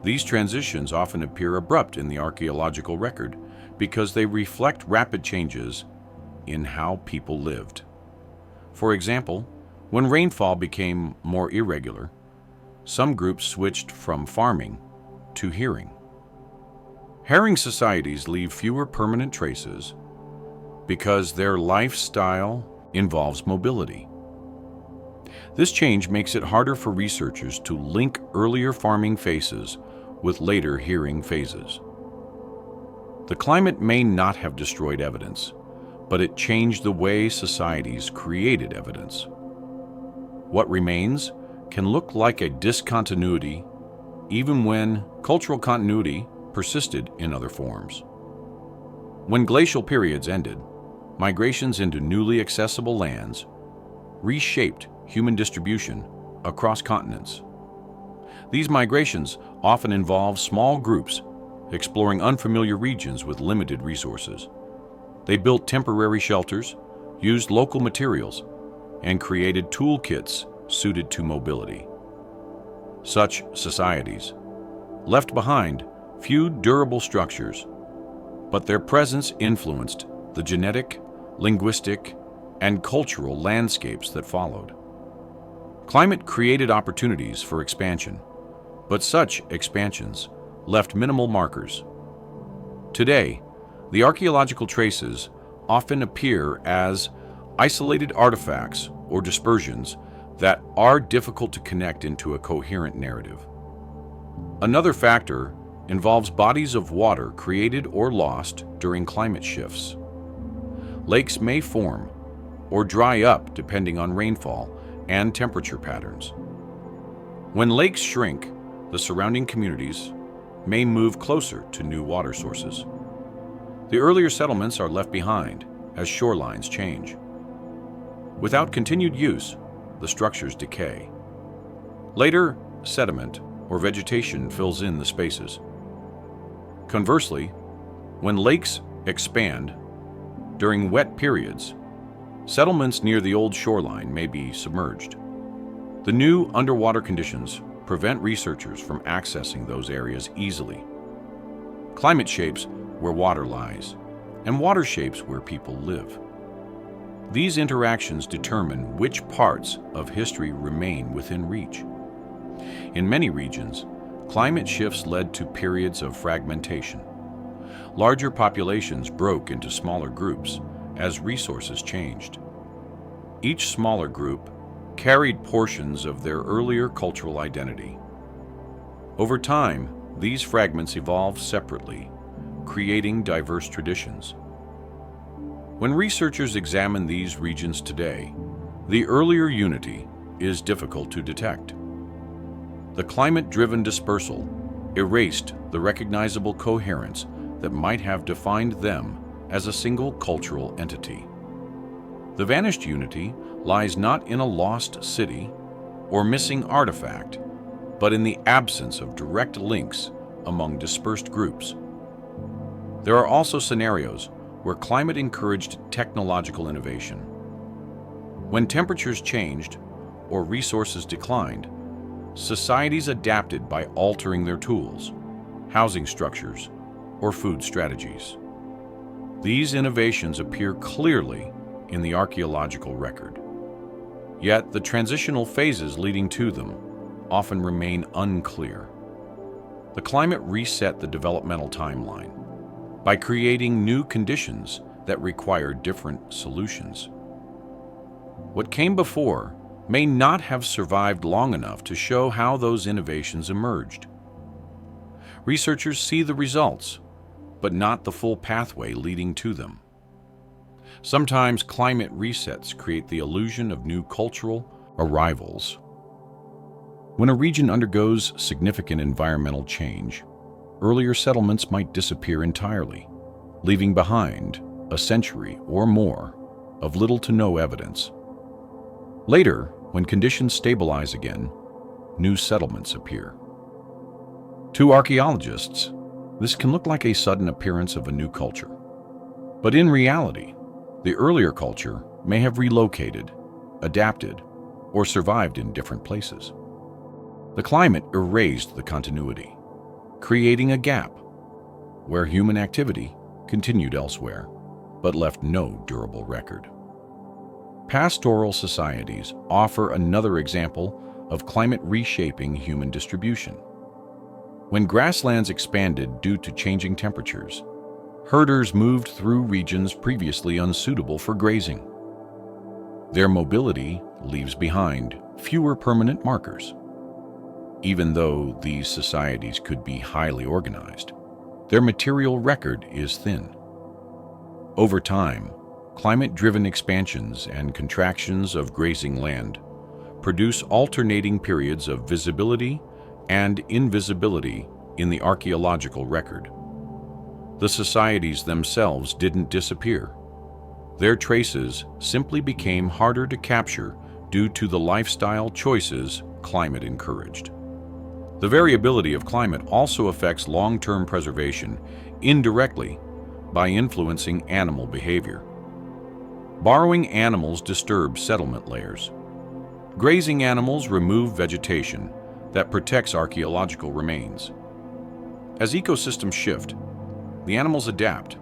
These transitions often appear abrupt in the archaeological record because they reflect rapid changes in how people lived. For example, when rainfall became more irregular, some groups switched from farming to herring. Herring societies leave fewer permanent traces because their lifestyle involves mobility. This change makes it harder for researchers to link earlier farming phases with later herring phases. The climate may not have destroyed evidence, but it changed the way societies created evidence. What remains can look like a discontinuity even when cultural continuity persisted in other forms. When glacial periods ended, migrations into newly accessible lands reshaped human distribution across continents. These migrations often involve small groups exploring unfamiliar regions with limited resources. They built temporary shelters, used local materials, and created toolkits suited to mobility. Such societies left behind few durable structures, but their presence influenced the genetic, linguistic, and cultural landscapes that followed. Climate created opportunities for expansion, but such expansions left minimal markers. Today, the archaeological traces often appear as isolated artifacts or dispersions that are difficult to connect into a coherent narrative. Another factor involves bodies of water created or lost during climate shifts. Lakes may form or dry up depending on rainfall and temperature patterns. When lakes shrink, the surrounding communities may move closer to new water sources. The earlier settlements are left behind as shorelines change. Without continued use, the structures decay. Later, sediment or vegetation fills in the spaces. Conversely, when lakes expand during wet periods, settlements near the old shoreline may be submerged. The new underwater conditions prevent researchers from accessing those areas easily. Climate shapes where water lies, and water shapes where people live. These interactions determine which parts of history remain within reach. In many regions, climate shifts led to periods of fragmentation. Larger populations broke into smaller groups as resources changed. Each smaller group carried portions of their earlier cultural identity. Over time, these fragments evolved separately, creating diverse traditions. When researchers examine these regions today, the earlier unity is difficult to detect. The climate-driven dispersal erased the recognizable coherence that might have defined them as a single cultural entity. The vanished unity lies not in a lost city or missing artifact, but in the absence of direct links among dispersed groups. There are also scenarios where climate encouraged technological innovation. When temperatures changed or resources declined, societies adapted by altering their tools, housing structures, or food strategies. These innovations appear clearly in the archaeological record. Yet the transitional phases leading to them often remain unclear. The climate reset the developmental timeline by creating new conditions that require different solutions. What came before may not have survived long enough to show how those innovations emerged. Researchers see the results, but not the full pathway leading to them. Sometimes climate resets create the illusion of new cultural arrivals. When a region undergoes significant environmental change, earlier settlements might disappear entirely, leaving behind a century or more of little to no evidence. Later, when conditions stabilize again, new settlements appear. To archaeologists, this can look like a sudden appearance of a new culture. But in reality, the earlier culture may have relocated, adapted, or survived in different places. The climate erased the continuity, creating a gap where human activity continued elsewhere, but left no durable record. Pastoral societies offer another example of climate reshaping human distribution. When grasslands expanded due to changing temperatures, herders moved through regions previously unsuitable for grazing. Their mobility leaves behind fewer permanent markers. Even though these societies could be highly organized, their material record is thin. Over time, climate-driven expansions and contractions of grazing land produce alternating periods of visibility and invisibility in the archaeological record. The societies themselves didn't disappear. Their traces simply became harder to capture due to the lifestyle choices climate encouraged. The variability of climate also affects long-term preservation indirectly by influencing animal behavior. Burrowing animals disturb settlement layers. Grazing animals remove vegetation that protects archaeological remains. As ecosystems shift, the animals adapt,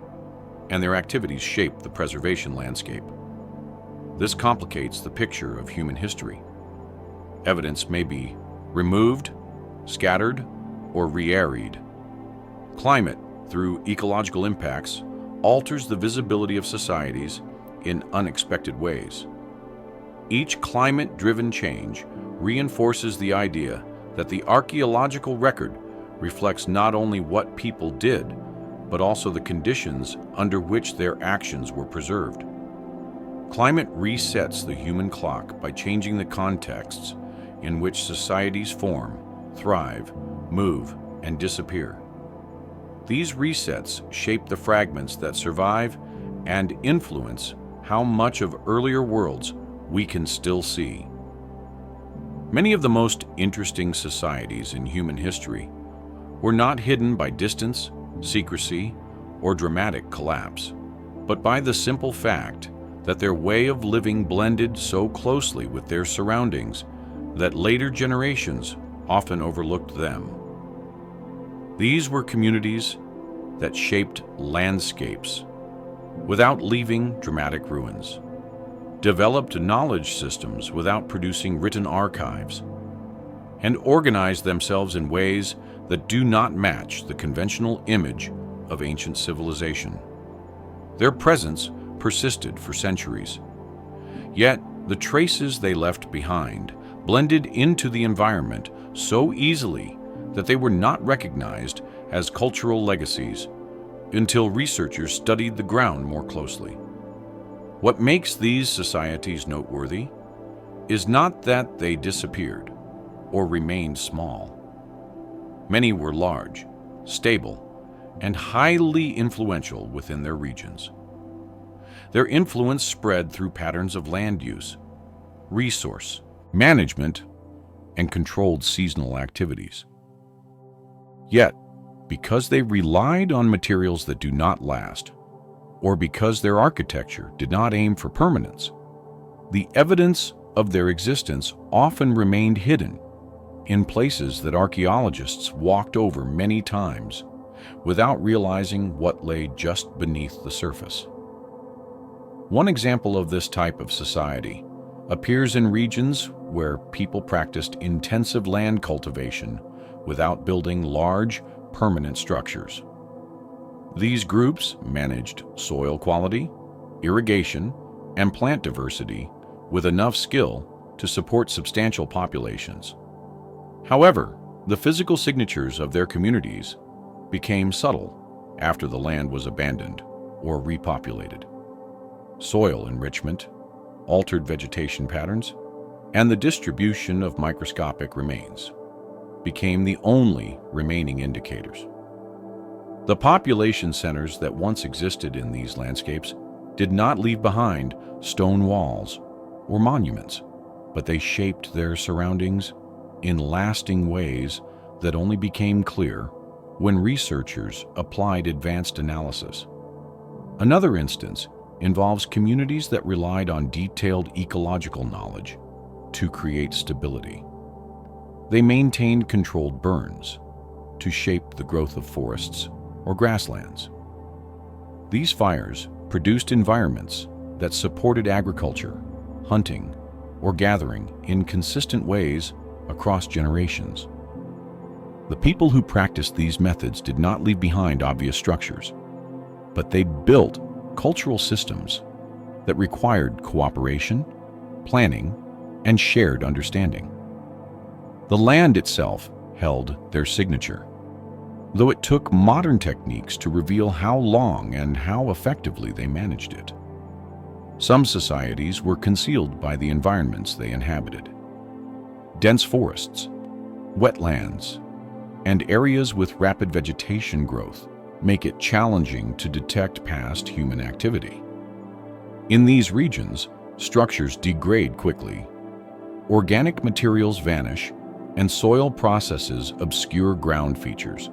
and their activities shape the preservation landscape. This complicates the picture of human history. Evidence may be removed, scattered, or re-aeried. Climate, through ecological impacts, alters the visibility of societies in unexpected ways. Each climate-driven change reinforces the idea that the archaeological record reflects not only what people did, but also the conditions under which their actions were preserved. Climate resets the human clock by changing the contexts in which societies form, thrive, move, and disappear. These resets shape the fragments that survive and influence how much of earlier worlds we can still see. Many of the most interesting societies in human history were not hidden by distance, secrecy, or dramatic collapse, but by the simple fact that their way of living blended so closely with their surroundings that later generations often overlooked them. These were communities that shaped landscapes without leaving dramatic ruins, developed knowledge systems without producing written archives, and organized themselves in ways that do not match the conventional image of ancient civilization. Their presence persisted for centuries, yet the traces they left behind blended into the environment so easily that they were not recognized as cultural legacies until researchers studied the ground more closely. What makes these societies noteworthy is not that they disappeared or remained small. Many were large, stable, and highly influential within their regions. Their influence spread through patterns of land use, resource management, and controlled seasonal activities. Yet, because they relied on materials that do not last, or because their architecture did not aim for permanence, the evidence of their existence often remained hidden in places that archaeologists walked over many times without realizing what lay just beneath the surface. One example of this type of society appears in regions where people practiced intensive land cultivation without building large, permanent structures. These groups managed soil quality, irrigation, and plant diversity with enough skill to support substantial populations. However, the physical signatures of their communities became subtle after the land was abandoned or repopulated. Soil enrichment, altered vegetation patterns, and the distribution of microscopic remains became the only remaining indicators. The population centers that once existed in these landscapes did not leave behind stone walls or monuments, but they shaped their surroundings in lasting ways that only became clear when researchers applied advanced analysis. Another instance involves communities that relied on detailed ecological knowledge to create stability. They maintained controlled burns to shape the growth of forests or grasslands. These fires produced environments that supported agriculture, hunting, or gathering in consistent ways across generations. The people who practiced these methods did not leave behind obvious structures, but they built cultural systems that required cooperation, planning, and shared understanding. The land itself held their signature. though it took modern techniques to reveal how long and how effectively they managed it. Some societies were concealed by the environments they inhabited. Dense forests, wetlands, and areas with rapid vegetation growth make it challenging to detect past human activity. In these regions, structures degrade quickly, organic materials vanish, and soil processes obscure ground features,